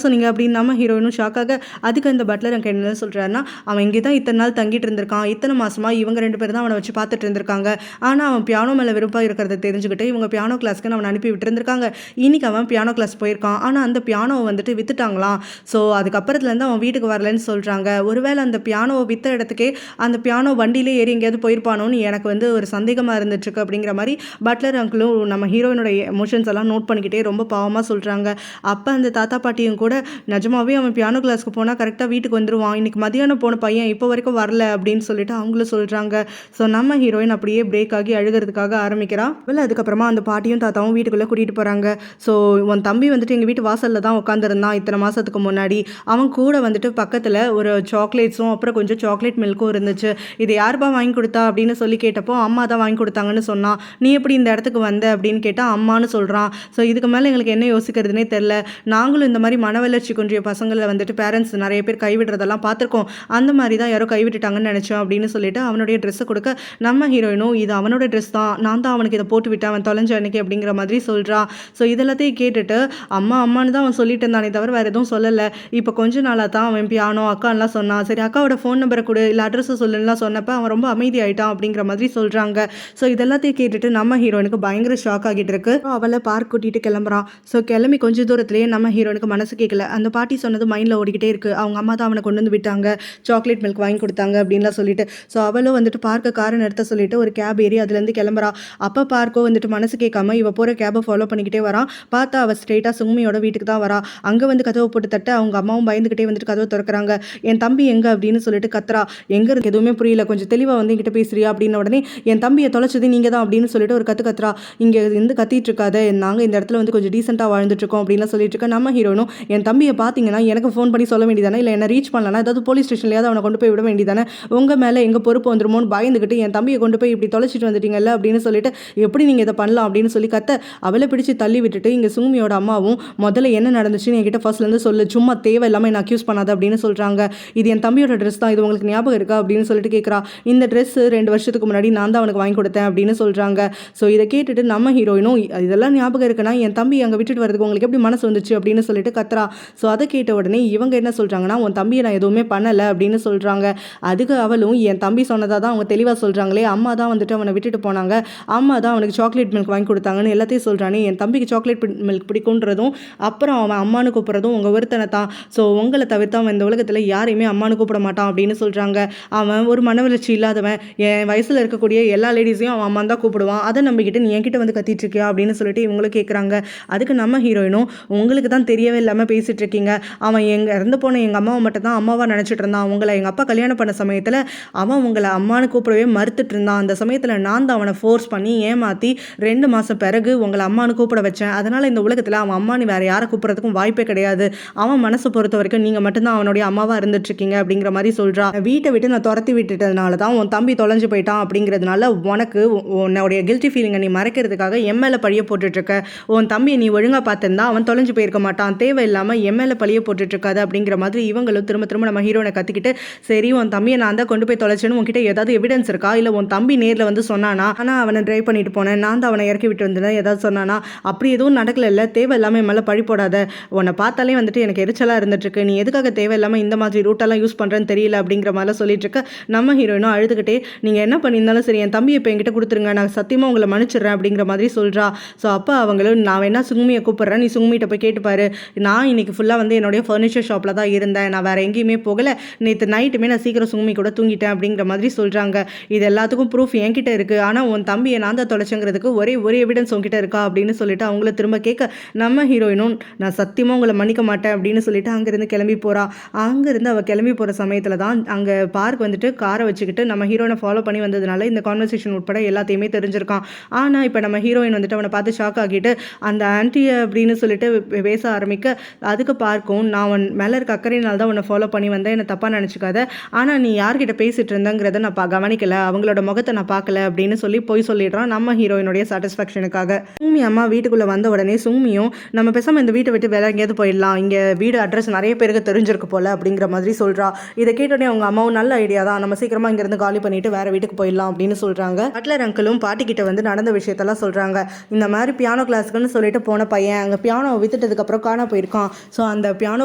சொன்னீங்க அப்படின்னு நம்ம ஹீரோயினும் ஷாக்காக. அதுக்கு அந்த பட்லர் அங்கிள் என்ன சொல்கிறாருன்னா, அவன் இங்கே தான் இத்தனை நாள் தங்கிட்டு இருந்திருக்கான், இத்தனை மாசமா இவங்க 2 பேர் தான் அவனை வச்சு பார்த்துட்டு இருந்திருக்காங்க. ஆனால் அவன் பியானோ மேலே விருப்பம் இருக்கிறத தெரிஞ்சுக்கிட்டு இவங்க பியானோ கிளாஸ்க்கு அவனை அனுப்பி விட்டுருந்துருக்காங்க. இன்னைக்கு அவன் பியானோ கிளாஸ் போயிருக்கான், ஆனால் அந்த பியானோவை வந்துட்டு வித்துட்டாங்களாம். ஸோ அதுக்கப்புறத்துலேருந்து அவன் வீட்டுக்கு வரலன்னு சொல்கிறாங்க. ஒருவேளை அந்த பியானோவை வித்த இடத்துக்கே அந்த பியானோ வண்டியிலே ஏறி எங்கேயாவது போயிருப்பானோன்னு எனக்கு வந்து ஒரு சந்தேகமாக இருந்துட்டுருக்கு அப்படிங்கிற மாதிரி பட்லர் அங்கிளும் நம்ம ஹீரோயினோட எமோஷன்ஸ் எல்லாம் நோட் பண்ணிக்கிட்டே ரொம்ப பாவமாக சொல்கிறாங்க. அப்போ அந்த தாத்தா பாட்டியும் கூட நிஜமாவே அவன் பியானோ கிளாஸ்க்கு போனால் கரெக்டாக வீட்டுக்கு வந்துடுவான், இன்னைக்கு மதியானம் போன பையன் இப்போ வரைக்கும் வரல அப்படின்னு சொல்லிட்டு அவங்களும் சொல்கிறாங்க. ஸோ நம்ம ஹீரோயின் அப்படியே பிரேக் ஆகி அழுகிறதுக்காக ஆரம்பிக்கிறான். இல்லை அதுக்கப்புறமா அந்த பாட்டியும் தாத்தாவும் வீட்டுக்குள்ளே கூட்டிகிட்டு போகிறாங்க. ஸோ உன் தம்பி வந்துட்டு எங்கள் வீட்டு வாசலில் தான் உட்காந்துருந்தான் இத்தனை மாதத்துக்கு முன்னாடி, அவன் கூட வந்துட்டு பக்கத்தில் ஒரு சாக்லேட்ஸும் அப்புறம் கொஞ்சம் சாக்லேட் மில்க்கும் இருந்துச்சு, இது யாருப்பா வாங்கி கொடுத்தா அப்படின்னு சொல்லி கேட்டப்போ அம்மா தான் வாங்கி கொடுத்தாங்கன்னு சொன்னான். நீ எப்படி இந்த இடத்துக்கு வந்த அப்படின்னு கேட்டால் அம்மானு சொல்கிறான். ஸோ இதுக்கு மேலே எங்களுக்கு என்ன யோசிக்கிறதுனே தெரில, நாங்களும் இந்த மாதிரி மன வளர்ச்சி கொஞ்சம் பசங்களை வந்துட்டு பேரண்ட்ஸ் நிறைய பேர் கைவிடுறதெல்லாம் பார்த்துருக்கோம், அந்த மாதிரி தான் யாரோ கைவிட்டுட்டாங்கன்னு நினச்சோம் அப்படின்னு சொல்லிட்டு அவனுடைய ட்ரெஸ்ஸை கொடுக்க நம்ம ஹீரோயினும் இது அவனோட ட்ரெஸ் தான், நான் தான் அவனுக்கு இதை போட்டு விட்டேன், அவன் தொலைஞ்ச அன்னைக்கு அப்படிங்கிற மாதிரி சொல்கிறான். ஸோ இதெல்லாத்தையும் கேட்டுட்டு அம்மானு தான் அவன் சொல்லிட்டு இருந்தானே தவிர வேறு எதுவும் சொல்லலை. இப்போ கொஞ்ச நாளாக தான் அவன் பியானோ அக்கான்லாம் சொன்னான். சரி அக்காவோட ஃபோன் நம்பரை கொடு இல்லை அட்ரஸை சொல்லுலாம் சொன்னப்போ அவன் ரொம்ப அமைதி ஆகிட்டான் அப்படிங்கிற மாதிரி சொல்கிறாங்க. ஸோ இதெல்லாத்தையும் கேட்டுட்டு நம்ம ஹீரோயினுக்கு பயங்கர ஷாக் ஆகிட்டு இருக்கு. அவளை பார்க் கூட்டிகிட்டு கிளம்புறான். ஸோ கிளம்பி கொஞ்சம் தூரத்துலேயே நம்ம ஹீரோயினுக்கு மனசு கேட்கல, அந்த பாட்டி சொன்னது மைண்டில் ஓடிக்கிட்டே இருக்குது, அவங்க அம்மா தான் அவனை கொண்டு வந்து விட்டாங்க, சாக்லேட் மில்க் வாங்கி கொடுத்தாங்க அப்படின்லாம் சொல்லிட்டு. ஸோ அவளும் வந்துட்டு பார்க்க காரை நிறுத்த சொல்லிட்டு ஒரு கேப் ஏறி அதுலேருந்து கிளம்புறா. அப்போ பார்க்கோ வந்துட்டு மனசு கேட்காம இவ போகிற கேபை ஃபாலோ பண்ணிக்கிட்டே வரான். பார்த்தா அவள் ஸ்ட்ரெயிட்டாக சும்மியோட வீட்டுக்கு தான் வரா. அங்கே வந்து கதவை போட்டு தட்ட அவங்க அம்மாவும் பயந்துக்கிட்டே வந்துட்டு கதவை திறக்கிறாங்க. என் தம்பி எங்கே அப்படின்னு சொல்லிட்டு கத்துறா. எங்கே இருக்கு எதுவுமே புரியல, கொஞ்சம் தெளிவாக வந்து என்கிட்ட பேசுறியா அப்படின்ன உடனே என் தம்பியை தொலைச்சது நீங்கள் தான் அப்படின்னு சொல்லிட்டு ஒரு கத்துறா. இங்கே இருந்து கத்திட்டு இருக்காத, நாங்கள் இந்த இடத்துல வந்து கொஞ்சம் டீசெண்டாக வாழ்ந்துட்டு இருக்கோம் அப்படின்லாம் சொல்லிட்டு இருக்க. நம்ம ஹீரோனும் என் தம்பியை பார்த்தீங்கன்னா எனக்கு ஃபோன் பண்ணி சொல்ல வேண்டியதானே, இல்லை என்ன ரீச் பண்ணலன்னா ஏதாவது போலீஸ் ஸ்டேஷன்லையாவது அவனை கொண்டு போய் விட வேண்டியதானே, உங்கள் மேலே எங்கள் பொறுப்பு வந்துருமோன்னு பயந்துக்கிட்டு என் தம்பியை கொண்டு போய் இப்படி தொலைச்சிட்டு வந்துட்டீங்கல்ல அப்படின்னு சொல்லிட்டு எப்படி நீங்கள் இதை பண்ணலாம் அப்படின்னு சொல்லி கத்த அவளை பிடிச்சி தள்ளி விட்டுட்டு இங்கே சுமியோட அம்மாவும் முதல்ல என்ன நடந்துச்சுன்னு என்கிட்ட ஃபர்ஸ்ட்லேருந்து சொல்லு, சும்மா தேவையில்லாமல் என்ன அக்யூஸ் பண்ணாத அப்படின்னு சொல்கிறாங்க. இது என் தம்பியோட ட்ரெஸ் தான், இது உங்களுக்கு ஞாபகம் இருக்கா அப்படின்னு சொல்லிட்டு கேட்குறா. இந்த ட்ரெஸ் 2 வருஷத்துக்கு முன்னாடி நான் தான் அவனுக்கு வாங்கி கொடுத்தேன் அப்படின்னு சொல்கிறாங்க. ஸோ இதை கேட்டுட்டு நம்ம ஹீரோயினும் இதெல்லாம் ஞாபகம் இருக்குன்னா என் தம்பி அங்கே விட்டுட்டு வரதுக்கு உங்களுக்கு எப்படி மனசு வந்துச்சு அப்படின்னு சொல்லிட்டு கத்துறா. ஸோ அதை கேட்ட உடனே இவங்க என்ன சொல்கிறாங்கன்னா உன் தம்பியை நான் எதுவுமே பண்ணலை அப்படின்னு சொல்கிறாங்க. அதுக்கு அவளும் என் தம்பி சொன்னதாக தான் அவங்க தெளிவாக சொல்கிறாங்களே, அம்மா தான் வந்துட்டு அவனை விட்டுட்டு போனாங்க, அம்மா தான் அவனுக்கு சாக்லேட் மில்க் வாங்கி கொடுத்தாங்கன்னு எல்லாத்தையும் சொல்கிறானே, என் தம்பிக்கு சாக்லேட் மில்க் பிடிக்குன்றதும் அப்புறம் அவன் அம்மானு கூப்பிட்றதும் உங்கள் ஒருத்தனை தான், ஸோ உங்களை தவிர்த்து அவன் இந்த உலகத்தில் யாரையுமே அம்மானு கூப்பிட மாட்டான் அப்படின்னு சொல்கிறாங்க. அவன் ஒரு மனவளர்ச்சி இல்லாதவன், என் வயசில் இருக்கக்கூடிய எல்லா லேடிஸையும் அவன் அம்மா தான் கூப்பிடுவான், அதை நம்பிக்கிட்டு நீ என்கிட்ட வந்து கத்திட்டு இருக்கியா அப்படின்னு சொல்லிட்டு இவங்களும் கேட்குறாங்க. அதுக்கு நம்ம ஹீரோயினும் உங்களுக்கு தான் தெரியவே இல்லாமல் பேசிகிட்டு இருக்கீங்க, அவன் இறந்து போன எங்கள் அம்மாவை மட்டும் தான் அம்மாவாக நினச்சிட்டு இருந்தான், உங்களை எங்கள் அப்பா கல்யாணம் பண்ண சமயத்தில் அவன் உங்களை அம்மான்னு கூப்பிடவே மறுத்துட்டு இருந்தான். அந்த சமயத்தில் நான் தான் அவனை ஃபோர்ஸ் பண்ணி ஏமாற்றி 2 மாதம் பிறகு உங்களை அம்மான்னு கூப்பிட வச்சேன். அதனால் இந்த உலகத்தில் அவன் அம்மானு வேறு யாரை கூப்பிட்றதுக்கும் வாய்ப்பே கிடையாது. அவன் மனசை பொறுத்த வரைக்கும் நீங்கள் மட்டும்தான் அவனுடைய அம்மாவாக இருந்துட்டுருக்கீங்க அப்படிங்கிற மாதிரி சொல்கிறா. வீட்டை விட்டு நான் துரத்தி விட்டுட்டதுனால தான் உன் தம்பி தொலைஞ்சு போயிட்டான் அப்படிங்கிறதுனால உனக்கு உன்னுடைய கில்ட்டி ஃபீலிங்கை நீ மறைக்கிறதுக்காக என் மேலே பழிய போட்டுட்ருக்க. உன் தம்பியை நீ ஒழுங்காக பார்த்துருந்தா அவன் தொலைஞ்சு போயிருக்க மாட்டான். தேவையில்லாமல் என் மேலே பழிய போட்டுட்ருக்காது அப்படிங்கிற மாதிரி இவங்களும் திரும்ப திரும்ப நம்ம ஹீரோனை கத்திக்கிட்டு, சரி உன் தம்பியை நான் தான் கொண்டு போய் தொலைச்சேன்னு உன்கிட்ட ஏதாவது எவிடன்ஸ் இருக்கா, இல்லை உன் தம்பி நேரில் வந்து சொன்னானா, ஆனால் அவனை ட்ரைவ் பண்ணிட்டு போனேன், நான் தான் அவனை இறக்கி விட்டு வந்தேன் ஏதாவது சொன்னானா, அப்படி எதுவும் நடக்கல. இல்லை தேவையில்லாமல் என் மேலே பழி போடாத. உன்னை பார்த்தாலே வந்துட்டு எனக்கு எரிச்சலாக இருந்துட்டுருக்கு. நீ எதுக்காக தேவையில்லாமல் இந்த மாதிரி ரூட்டெல்லாம் யூஸ் பண்ணுறேன்னு தெரியல அப்படிங்கிற மாதிரிலாம் சொல்லிட்டு இருக்க. நம்ம ஹீரோயினும் அழுதுகிட்டே, நீங்கள் என்ன பண்ணியிருந்தாலும் சரி என் தம்பியை இப்போ என்கிட்ட கொடுத்துருங்க, நான் சத்தியமாக உங்களை மன்னிச்சிடுறேன் அப்படிங்கிற மாதிரி சொல்கிறா. ஸோ அப்போ அவங்களும், நான் வேணா சுங்குமியை கூப்பிட்றேன், நீ சுங்குமிட்ட போய் கேட்டுப்பாரு. நான் இன்னைக்கு ஃபுல்லாக வந்து என்னுடைய ஃபர்னிச்சர் ஷாப்பில் தான் இருந்தேன், நான் வேறு எங்கேயுமே போகலை. நேற்று நைட்டுமே நான் சீக்கிரம் சுங்குமி கூட தூங்கிட்டேன் அப்படிங்கிற மாதிரி சொல்கிறாங்க. இது எல்லாத்துக்கும் ப்ரூஃப் என்கிட்ட இருக்குது. ஆனால் உன் தம்பியை நான் தான் தொலைச்சங்கிறதுக்கு ஒரே எவிடன்ஸ் உங்ககிட்ட இருக்கா அப்படின்னு சொல்லிட்டு அவங்கள திரும்ப கேட்க, நம்ம ஹீரோயினும் நான் சத்தியமாக உங்களை மன்னிக்க மாட்டேன் அப்படின்னு சொல்லிட்டு அங்கேருந்து கிளம்பி போகிறா. அங்கேருந்து அவள் கிளம்பி போகிற சமயத்தில் தான் அங்கே பார்க் வந்துட்டு காரை வச்சுக்கிட்டு நம்ம ஹீரோயினை ஃபாலோ பண்ணி வந்ததுனால இந்த கான்வர்சேஷன் உட்பட எல்லாத்தையுமே தெரிஞ்சிருக்கான். ஆனால் இப்போ நம்ம ஹீரோயின் வந்துட்டு அவனை பார்த்து ஷாக் ஆகிட்டு அந்த ஆன்ட்டியை அப்படின்னு சொல்லிட்டு பேச ஆரம்பிக்க, அதுக்கு பார்க்கும், நான் அவன் மேலே இருக்க அக்கறையினால தான் உன்னை ஃபாலோ பண்ணி வந்தேன், என்னை தப்பாக நினச்சிக்காத. ஆனால் நீ யார்கிட்ட பேசிகிட்டு இருந்தங்கிறத நான் கவனிக்கலை, அவங்களோட முகத்தை நான் பார்க்கல அப்படின்னு சொல்லி போய் சொல்லிடுறான் நம்ம ஹீரோயினுடைய சாட்டிஸ்ஃபேக்ஷனுக்காக. சுங்மி அம்மா வீட்டுக்குள்ளே வந்த உடனே சுங்மியும், நம்ம பேசாமல் இந்த வீட்டை விட்டு வேலை எங்கேயாவது போயிடலாம், இங்கே வீடு அட்ரஸ் நிறைய பேருக்கு தெரிஞ்சிருக்கு போல் அப்படிங்கிற மாதிரி சொல்கிறா. இதை கேட்டோடனே அவங்க அம்மாவும் நல்ல ஐடியா தான், நம்ம சீக்கிரமாக இங்கேருந்து காலி பண்ணிவிட்டு வேறு வீட்டுக்கு போயிடலாம் அப்படின்னு சொல்கிறாங்க. பட்லர் அங்கிளும் பாட்டிக்கிட்ட வந்து நடந்த விஷயத்தெல்லாம் சொல்கிறாங்க. இந்த மாதிரி பியானோ கிளாஸுக்குன்னு சொல்லிட்டு போன பையன் அங்கே பியானோவை வித்துட்டதுக்கப்புறம் காண போயிருக்கான். ஸோ அந்த பியானோ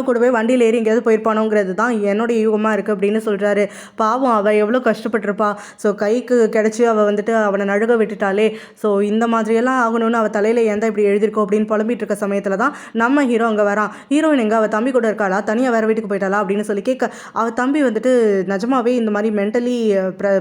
கூடவே வண்டியில் ஏறி எங்கேயாவது போயிருப்பானோங்கிறது தான் என்னோட யூகமாக இருக்குது அப்படின்னு சொல்கிறாரு. பாவம் அவள் எவ்வளோ கஷ்டப்பட்டிருப்பா. ஸோ கைக்கு கிடச்சி அவள் வந்துட்டு அவனை நழுக விட்டுட்டாலே. ஸோ இந்த மாதிரியெல்லாம் ஆகணும்னு அவள் தலையில் எந்த இப்படி எழுதியிருக்கோம் அப்படின்னு புலம்பிட்டு இருக்க சமயத்தில் தான் நம்ம ஹீரோ அங்கே வரான். ஹீரோயின் எங்கே, அவள் தம்பி கூட இருக்காளா, தனியாக வேறு வீட்டுக்கு போயிட்டாளா அப்படின்னு சொல்லி கேட்க, அவள் தம்பி வந்துட்டு நிஜமாவே இந்த மாதிரி மென்டலி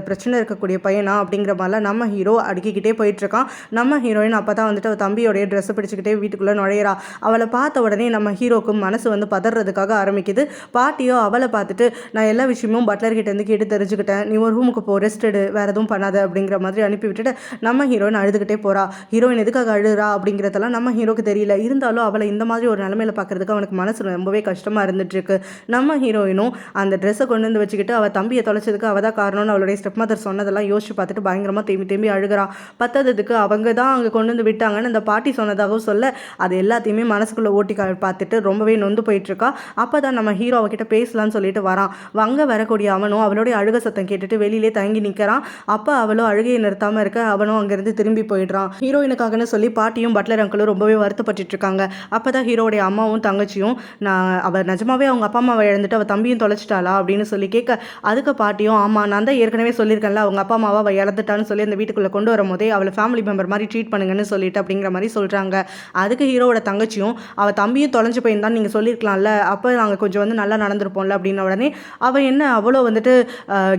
பிரச்சனை இருக்கக்கூடிய பையனா அப்படிங்கிற மாதிரிலாம் நம்ம ஹீரோ அடுக்கிக்கிட்டே போயிட்டுருக்கான். நம்ம ஹீரோயின் அப்போ தான் வந்துட்டு அவள் தம்பியோடைய ட்ரெஸ்ஸை பிடிச்சிக்கிட்டே வீட்டுக்குள்ளே நுழையிறா. அவளை பார்த்த உடனே நம்ம ஹீரோக்கு மனசு வந்து பதறதுக்காக ஆரம்பிக்குது. பாட்டியோ அவளை பார்த்துட்டு, நான் எல்லா விஷயமும் பட்லர்கிட்டேருந்து கேட்டு தெரிஞ்சுக்கிட்டேன், நீ ஒரு ரூமுக்கு போ, ரெஸ்ட் எடு, வேறு எதுவும் பண்ணாத அப்படிங்கிற மாதிரி அனுப்பி விட்டுட்டு நம்ம ஹீரோயின் அழுதுகிட்டே போகிறா. ஹீரோயின் எதுக்காக அழுறா அப்படிங்கிறதெல்லாம் நம்ம ஹீரோக்கு தெரியல. இருந்தாலும் அவளை இந்த மாதிரி ஒரு நிலைமையில பார்க்கறதுக்கு அவனுக்கு மனசு ரொம்பவே கஷ்டமாக இருந்துட்டுருக்கு. நம்ம ஹீரோயினும் அந்த ட்ரெஸ்ஸை கொண்டு வந்து வச்சுக்கிட்டு அவள் தம்பியை தொலைச்சதுக்கு அவள் தான் காரணம்னு அவளுடைய ஸ்டெப் மதர் சொன்னதெல்லாம் யோசிச்சு பார்த்துட்டு பயங்கரமாக தேம்பி அழுகிறா. பத்ததுக்கு அவங்க தான் அங்கே கொண்டு வந்து விட்டாங்கன்னு அந்த பாட்டி சொன்னதாகவும் சொல்ல, அது எல்லாத்தையுமே மனசுக்குள்ளே ஓட்டி பார்த்துட்டு ரொம்பவே நொந்து போயிட்டுருக்கா. அப்போ தான் நம்ம ஹீரோ அவகிட்ட பேசலான்னு சொல்லிட்டு வரான். அங்கே வரக்கூடிய அவனும் அவளுடைய அழுக சத்தம் கேட்டுட்டு வெளியிலே தங்கி நிற்கிறான். அப்போ அவளும் அழுகையை நிறுத்தாமல் இருக்க அவனும் அங்கேருந்து திரும்பி போயிடுறான். ஹீரோயினுக்காகன்னு சொல்லி பாட்டியும் பட்லர் அங்கிளும் ரொம்பவே வருத்தப்பட்டு இருக்காங்க. அப்போ தான் ஹீரோடைய அம்மாவும் தங்கச்சியும், நான் அவள் நிஜமாவே அவங்க அப்பா அம்மாவை இழந்துட்டு அவள் தம்பியும் தொலைச்சிட்டாளா அப்படின்னு சொல்லி கேட்க, அதுக்கு பாட்டியும், ஆமாம் நான் தான் ஏற்கனவே சொல்லியிருக்கேன்ல அவங்க அப்பா அம்மாவை அவள் இழந்துட்டான்னு சொல்லி அந்த வீட்டுக்குள்ளே கொண்டு வரும்போதே அவளை ஃபேமிலி மெம்பர் மாதிரி ட்ரீட் பண்ணுங்கன்னு சொல்லிட்டு அப்படிங்கிற மாதிரி சொல்கிறாங்க. அதுக்கு ஹீரோவோட தங்கச்சியும், அவள் தம்பியும் தொலைஞ்சு போயிருந்தான்னு நீங்கள் சொல்லியிருக்கலாம்ல, அப்போ நாங்கள் கொஞ்சம் வந்து நல்லா நடந்திருப்போம்ல அப்படின்ன உடனே, அவள் என்ன அவ்வளோ வந்துட்டு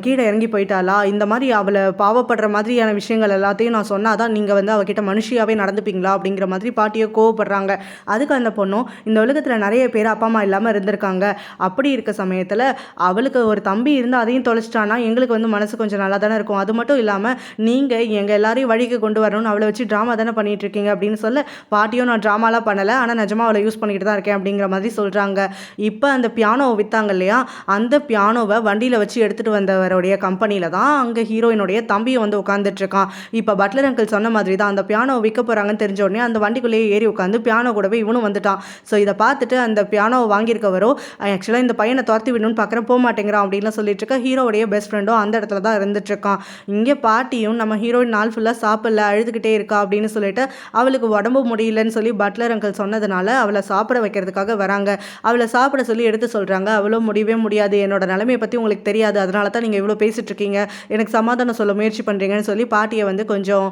கீழே இறங்கி போயிட்டாளா, இந்த மாதிரி அவளை பாவப்படுற மாதிரியான விஷயங்கள் எல்லாத்தையும் நான் சொன்னால் தான் நீங்கள் வந்து அவகிட்ட மனுஷியாகவே நடந்துப்பீங்களா அப்படிங்கிற மாதிரி பாட்டியை கோவப்படுறாங்க. அதுக்கு அந்த பொண்ணும், இந்த உலகத்தில் நிறைய பேர் அப்பா அம்மா இல்லாமல் இருந்திருக்காங்க, அப்படி இருக்க சமயத்தில் அவளுக்கு ஒரு தம்பி இருந்து அதையும் தொலைச்சிட்டானா எங்களுக்கு வந்து மனசு கொஞ்சம் நல்லா தானே இருக்கும். அது மட்டும் இல்லாமல் நீங்கள் எங்கள் எல்லாரையும் வழிக்கு கொண்டு வரணும்னு அவளை வச்சு ட்ராமா தானே பண்ணிட்டு இருக்கீங்க அப்படின்னு சொல்ல, பாட்டியும் நான் ட்ராமாலாம் பண்ணலை, ஆனால் நிஜமாக அவளை யூஸ் பண்ணிக்கிட்டு தான் இருக்கேன் அப்படிங்கிற மாதிரி சொல்கிறாங்க. இப்போ அந்த பியானோவை விற்றாங்க இல்லையா, அந்த பியானோவை வண்டியில் வச்சு எடுத்துகிட்டு வந்தவருடைய கம்பெனியில் தான் அங்கே ஹீரோயினுடைய தம்பியை வந்து உட்காந்துட்ருக்கான். இப்போ பட்லர் அங்கிள் சொன்ன மாதிரி தான் அந்த பியானோவை விற்க போகிறாங்கன்னு தெரிஞ்ச உடனே அந்த வண்டிக்குள்ளேயே ஏறி உட்காந்து பியானோ கூடவே இவனும் வந்துட்டான். ஸோ இதை பார்த்துட்டு அந்த பியானோவை வாங்கியிருக்கவரோ, ஆக்சுவலாக இந்த பையனை துரத்தி விடணும்னு பார்க்குறேன், போக மாட்டேங்கிறான் அப்படின்லாம் சொல்லிட்டு இருக்க. ஹீரோடைய பெஸ்ட் ஃப்ரெண்டும் அந்த இடத்துல தான் இருந்துட்டுருக்கான். இங்கே பாட்டியும், நம்ம ஹீரோயின் நாள் ஃபுல்லாக சாப்பிடல, அழுதுகிட்டே இருக்கா அப்படின்னு சொல்லிட்டு அவளுக்கு உடம்பு முடியலன்னு சொல்லி பட்லர் அங்கிள் சொன்னதுனால அவளை சாப்பிட வைக்கிறதுக்காக வராங்க. அவளை சாப்பிட சொல்லி எடுத்து சொல்கிறாங்க. அவளும் முடியவே முடியாது, என்னோட நிலைமையை பற்றி உங்களுக்கு தெரியாது, அதனால தான் நீங்கள் இவ்வளோ பேசிகிட்டு இருக்கீங்க, எனக்கு சமாதானம் சொல்ல முயற்சி பண்ணுறீங்கன்னு சொல்லி பாட்டியை வந்து கொஞ்சம்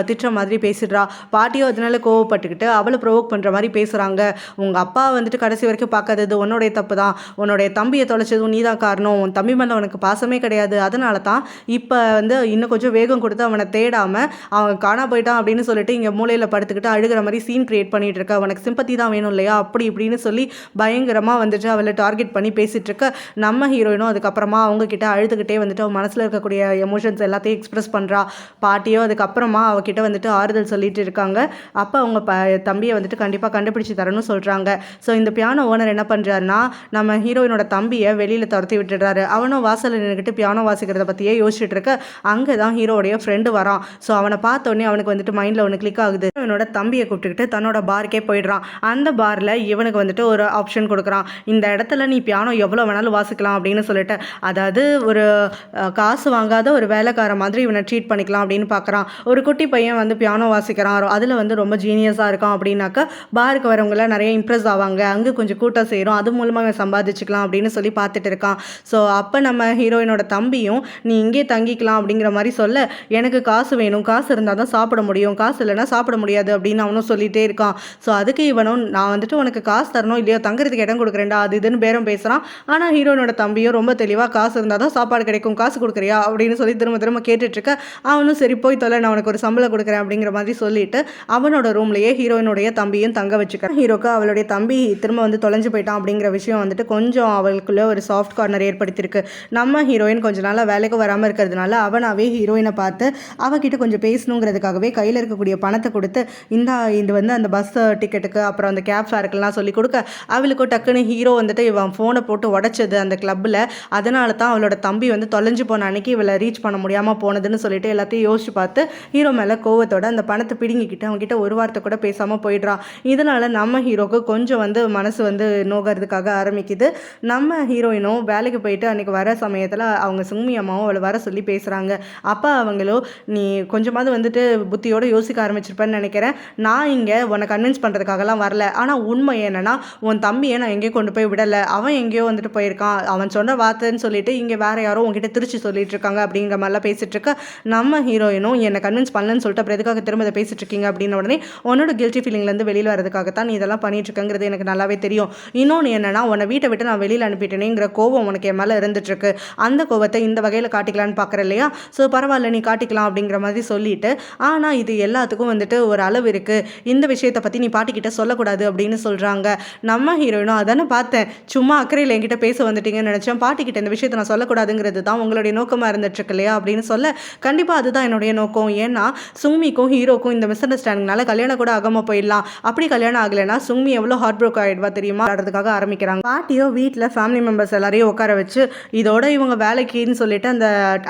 திட்டுற மாதிரி பேசிடுறா. பாட்டியோ அதனால கோவப்பட்டுக்கிட்டு அவளை ப்ரொவோக் பண்ணுற மாதிரி பேசுகிறாங்க. உங்கள் அப்பா வந்துட்டு கடைசி வரைக்கும் பார்க்காதது உன்னோடைய தப்பு தான், உன்னுடைய தம்பியை தொலைச்சதும் நீ தான் காரணம், உன் தம்பி மேலே உனக்கு பாசமே கிடையாது, அதனால தான் இப்போ வந்து இன்னும் கொஞ்சம் வேகம் கொடுத்து அவனை தேடாமல் அவன் காணா போயிட்டான் அப்படின்னு சொல்லிட்டு இங்கே மூலையில் படுத்துக்கிட்டு அழுகிற மாதிரி சீன் கிரியேட் பண்ணிட்டு இருக்க, உனக்கு சிம்பத்தி தான் வேணும் இல்லையா அப்படி இப்படின்னு சொல்லி பயங்கரமாக வந்துட்டு அவளை டார்கெட் பண்ணி பேசிகிட்டு இருக்க. நம்ம ஹீரோயினும் அதுக்கப்புறமா அவங்க கிட்ட அழுதுகிட்டே வந்துட்டு வந்துட்டு அவள் மனசில் இருக்கக்கூடிய எமோஷன்ஸ் எல்லாத்தையும் எக்ஸ்பிரஸ் பண்ணுறா. பாட்டியோ அதுக்கப்புறமா அவகிட்ட வந்துட்டு ஆறுதல் சொல்லிட்டு இருக்காங்க. அப்போ அவங்க தம்பியை வந்துட்டு கண்டிப்பாக கண்டுபிடிச்சி தரணும்னு சொல்கிறாங்க. ஸோ இந்த பியானோ ஓனர் என்ன பண்ணுறாருன்னா நம்ம ஹீரோயினோட தம்பியை வெளியில் துரத்தி விட்டுடுறாரு. அவனும் வாசலில் நின்றுக்கிட்டு பியானோ வாசிக்கிறத பற்றியே யோசிச்சுட்டு இருக்க அங்கே தான் ஹீரோடைய ஃப்ரெண்டு வரான். ஸோ அவனை பார்த்தோன்னே அவனுக்கு வந்துட்டு மைண்டில் ஒன்று கிளிக் ஆகுது. இவனோட தம்பியை கூப்பிட்டுக்கிட்டு தன்னோட பாருக்கே போயிடுறான். அந்த பாரில் இவனுக்கு வந்துட்டு ஒரு ஆப்ஷன் கொடுக்குறான். இந்த இடத்துல நீ பியானோ எவ்வளோ வேணாலும் வாசிக்கலாம் அப்படின்னு சொல்லிட்டு, அதாவது ஒரு காசு வாங்காத ஒரு வேலைக்கார மாதிரி இவனை ட்ரீட் பண்ணிக்கலாம் அப்படின்னு பார்க்குறான். ஒரு குட்டி பையன் வந்து பியானோ வாசிக்கிறான், அதில் வந்து ரொம்ப ஜீனியஸாக இருக்கான் அப்படின்னாக்கா பாருக்கு வரவங்களாம் நிறைய இம்ப்ரெஸ் ஆவாங்க, அங்கே கொஞ்சம் கூட்டம் சேரும், அது மூலமாக இவன் சம்பாதிச்சுக்கலாம் அப்படின்னு சொல்லி பார்த்துட்டு இருக்கான். ஸோ அப்போ நம்ம ஹீரோயினோட தம்பியும் நீ இங்கே தங்கிக்கலாம் அப்படிங்கிற மாதிரி சொல்ல, எனக்கு காசு வேணும், காசு இருந்தால் தான் சாப்பிட முடியும், காசு இல்லைன்னா சாப்பிட முடியாது அப்படின்னு அவனும் சொல்லிகிட்டே இருக்கான். ஸோ அதுக்கு இவனும் நான் வந்துட்டு உனக்கு காசு தரணும் இல்லையோ தங்குறதுக்கு இடம் கொடுக்குறேன்டா அது இதுன்னு பேரம் பேசுகிறான். ஆனால் ஹீரோயினோட தம்பியும் ரொம்ப தெளிவாக காசு இருந்தால் தான் சாப்பாடு கிடைக்கும், காசு கொடுக்குறியா அப்படின்னு சொல்லி திரும்ப திரும்ப கேட்டுட்ருக்க அவனும் சரி போய் தொலை நான் உனக்கு ஒரு சம்பளம் கொடுக்குறேன் அப்படிங்கிற மாதிரி சொல்லிட்டு அவனோட ரூம்லேயே ஹீரோயினுடைய தம்பியும் தங்க வச்சுக்கிறான். ஹீரோக்கு அவளுடைய தம்பி திரும்ப வந்து தொலைஞ்சு போயிட்டான் அப்படிங்கிற விஷயம் வந்துட்டு கொஞ்சம் அவளுக்குள்ள ஒரு சாஃப்ட் கார்னர் ஏற்படுத்தியிருக்கு. நம்ம ஹீரோயின் கொஞ்ச நாளாக வேலைக்கு வராமல் இருக்கிறதுனால அவனாவே ஹீரோயினை பார்த்து அவகிட்ட கொஞ்சம் பேசணுங்கிறதுக்காகவே கையில் இருக்கக்கூடிய பணத்தை கொடுத்து இது வந்து அந்த பஸ் டிக்கெட்டுக்கு அப்புறம் அந்த கேப் ஃபேருக்கெல்லாம் சொல்லி கொடுக்க அவளுக்கும் டக்குன்னு ஹீரோ வந்துட்டு இவன் ஃபோனை போட்டு உடச்சது அந்த கிளப்பில், அதனால தான் அவளோட தம்பி வந்து தொலைஞ்சு போன அன்னைக்கு இவளை ரீச் பண்ண முடியாமல் போனதுன்னு சொல்லிட்டு எல்லாத்தையும் யோசிச்சு பார்த்து ஹீரோ மேலே கோவத்தோட அந்த பணத்தை பிடுங்கிக்கிட்டு அவங்ககிட்ட ஒரு வார்த்தை கூட பேசாமல் போயிடுறான். இதனால் நம்ம ஹீரோக்கு கொஞ்சம் வந்து மனசு வந்து நோகிறதுக்காக ஆரம்பிக்குது. நம்ம ஹீரோயினும் வேலைக்கு போயிட்டு அன்றைக்கி வர சமயத்தில் அவங்க சுமி அம்மாவும் அவளை வர சொல்லி பேசுகிறாங்க. அப்போ அவங்களோ நீ கொஞ்சமாவது வந்துட்டு புத்தியோடு யோசிக்க ஆரம்பிச்சிருப்பேன்னு நினைக்கிறேன், நான் இங்கே உன்னை கன்வின்ஸ் பண்ணுறதுக்காகலாம் வரல, ஆனால் உண்மை என்னென்னா உன் தம்பியை நான் எங்கேயோ கொண்டு போய் விடலை, அவன் எங்கேயோ வந்துட்டு போயிருக்கான், அவன் சொன்ன வார்த்தைன்னு சொல்லிட்டு இங்கே வேறு யாரோ உங்ககிட்ட திருச்சி சொல்லிட்டு இருக்காங்க அப்படிங்கிற மாதிரிலாம் பேசிகிட்டு இருக்க நம்ம ஹீரோயினும் என்னை கன்வின்ஸ் பண்ணலன்னு சொல்லிட்டு அப்புறம் எதுக்காக திரும்ப இதை பேசிட்டு இருக்கீங்க அப்படின்னு உடனே உன்னோட கில்ட்டி ஃபீலிங்லேருந்து வெளியில் வரதுக்காகத்தான் நீ இதெல்லாம் பண்ணிட்டு இருக்கங்கிறது எனக்கு நல்லாவே தெரியும். இன்னொன்று என்னன்னா உன்னை வீட்டை விட்டு நான் வெளியில் அனுப்பிட்டேனேங்கிற கோவம் உனக்கு என் மேலே இருந்துட்டுருக்கு, அந்த கோவத்தை இந்த வகையில் காட்டிக்கலான்னு பார்க்குறேன் இல்லையா, ஸோ பரவாயில்ல நீ காட்டிக்கலாம் அப்படிங்கிற மாதிரி சொல்லிட்டு, ஆனால் இது எல்லாத்துக்கும் வந்துட்டு ஒரு அளவு இருக்குது, இந்த விஷயத்தை பற்றி நீ பாட்டிக்கிட்ட சொல்லக்கூடாது அப்படின்னு சொல்கிறாங்க. நம்ம ஹீரோயினும் அதானே பார்த்தேன், சும்மா அக்கறையில் என்கிட்ட பேச வந்துட்டீங்கன்னு நினச்சேன், பாட்டிக்கிட்ட இந்த விஷயத்தை நான் சொல்லக்கூடாதுங்கிறது தான் உங்களுடைய நோக்கமாக இருந்துட்டுருக்கு இல்லையா அப்படின்னு சொல்ல, கண்டிப்பாக அதுதான் என்னுடைய நோக்கம், ஏன்னா சுமிக்கும் ஹீரோக்கும் இந்த மிஸ் அண்டர்ஸ்டாண்டிங்னால கல்யாணம் கூட ஆகாமல் போயிடலாம், அப்படி கல்யாணம் ஆகலைன்னா சுமி எவ்வளோ ஹார்ட் ப்ரோக் ஆகிடுவா தெரியுமா அதுக்காக ஆரம்பிக்கிறாங்க. பாட்டியோ வீட்டில் ஃபேமிலி மெம்பர்ஸ் எல்லாரையும் உட்கார வச்சு இதோட இவங்க வேலைக்குன்னு சொல்லிட்டு அந்த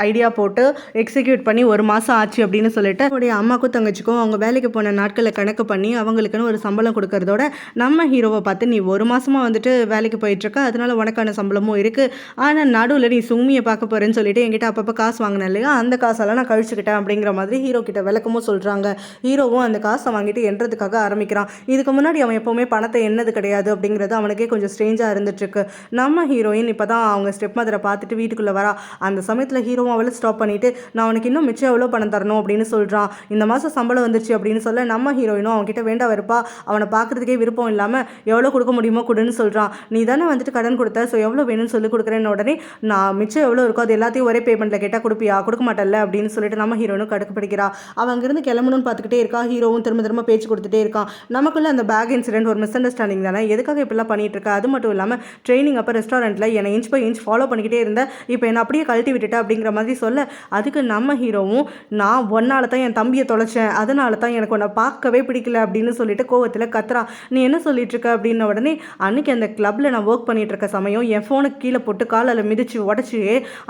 ஐடியா போட்டு எக்ஸிக்யூட் பண்ணி ஒரு மாதம் ஆச்சு அப்படின்னு சொல்லிட்டு அவருடைய அம்மாக்கும் தங்கச்சிக்கும் அவங்க வேலைக்கு போன நாட்களை கணக்கு பண்ணி அவங்களுக்குன்னு ஒரு சம்பளம் கொடுக்கறதோட நம்ம ஹீரோவை பார்த்து நீ ஒரு மாதமாக வந்துட்டு வேலைக்கு போயிட்டுருக்க, அதனால உனக்கான சம்பளமும் இருக்குது, ஆனால் நடுவில் நீ சுமியை பார்க்க போகிறேன்னு சொல்லிட்டு என்கிட்ட அப்பப்போ காசு வாங்கினேன் இல்லையா, அந்த காசெல்லாம் நான் கழிச்சுக்கிட்டேன் அப்படிங்கிற மாதிரி ஹீரோ கிட்ட விளக்கமும் சொல்கிறாங்க. ஹீரோவும் அந்த காசை வாங்கிட்டு எண்றதுக்காக ஆரம்பிக்கிறான். இதுக்கு முன்னாடி அவன் எப்போவுமே பணத்தை எண்ணது கிடையாது அப்படிங்கிறது அவனுக்கே கொஞ்சம் ஸ்ட்ரேஞ்சாக இருந்துட்டுருக்கு. நம்ம ஹீரோயின் இப்போ தான் அவங்க ஸ்டெப் மதரை பார்த்துட்டு வீட்டுக்குள்ளே வரா. அந்த சமயத்தில் ஹீரோவும் அவளை ஸ்டாப் பண்ணிவிட்டு நான் அவனுக்கு இன்னும் மிச்சம் எவ்வளோ பணம் தரணும் அப்படின்னு சொல்கிறான். இந்த மாதம் சம்பளம் வந்துச்சு அப்படின்னு சொல்ல நம்ம ஹீரோயினும் அவன்கிட்ட வேண்டாம் வெறுப்பா அவனை பார்க்குறதுக்கே விருப்பம் இல்லாமல் எவ்வளோ கொடுக்க முடியுமோ கொடுன்னு சொல்கிறான். நீ தானே வந்துட்டு கடன் கொடுத்த, ஸோ எவ்வளோ வேணும்னு சொல்லி கொடுக்குறேன்னு உடனே நான் மிச்சம் எவ்வளோ இருக்கோ அது எல்லாத்தையும் ஒரே பேமெண்ட்டில் கேட்டால் கொடுப்பியா, கொடுக்க மாட்டேல்ல அப்படின்னு சொல்லிட்டு நம்ம ஹீரோனும் கடுக்கு பிடிக்கிறா. அவன் அங்கேருந்து கிளம்பணும்னு பார்த்துக்கிட்டே இருக்கா. ஹீரோவும் திரும்ப திரும்ப பேச்சு கொடுத்துட்டே இருக்கான். நமக்குள்ள அந்த பேக் இன்சிடென்ட் ஒரு மிஸ் அண்டர்ஸ்டாண்டிங் தானே, எதுக்காக இப்படிலாம் பண்ணிட்டு இருக்கா, அது மட்டும் இல்லாமல் ட்ரைனிங் அப்போ ரெஸ்டாரண்ட்டில் என்னை இன்ச் பை இன்ச் ஃபாலோ பண்ணிக்கிட்டே இருந்தேன், இப்போ என்னை அப்படியே கழட்டி விட்டுட்டேன் அப்படிங்கிற மாதிரி சொல்ல, அதுக்கு நம்ம ஹீரோவும் நான் ஒன்னால தான் என் தம்பியை தொலைச்சேன், அதனால தான் எனக்கு உன்னை பார்க்கவே பிடிக்கல அப்படின்னு சொல்லிட்டு கோவத்தில் கத்துறா. நீ என்ன சொல்லிட்டு இருக்க அப்படின்ன உடனே அன்னைக்கு அந்த கிளப்ல நான் ஒர்க் பண்ணிட்டு இருக்க சமயம் என் ஃபோனுக்கு கீழே போட்டு காலில் மிதிச்சு உடச்சி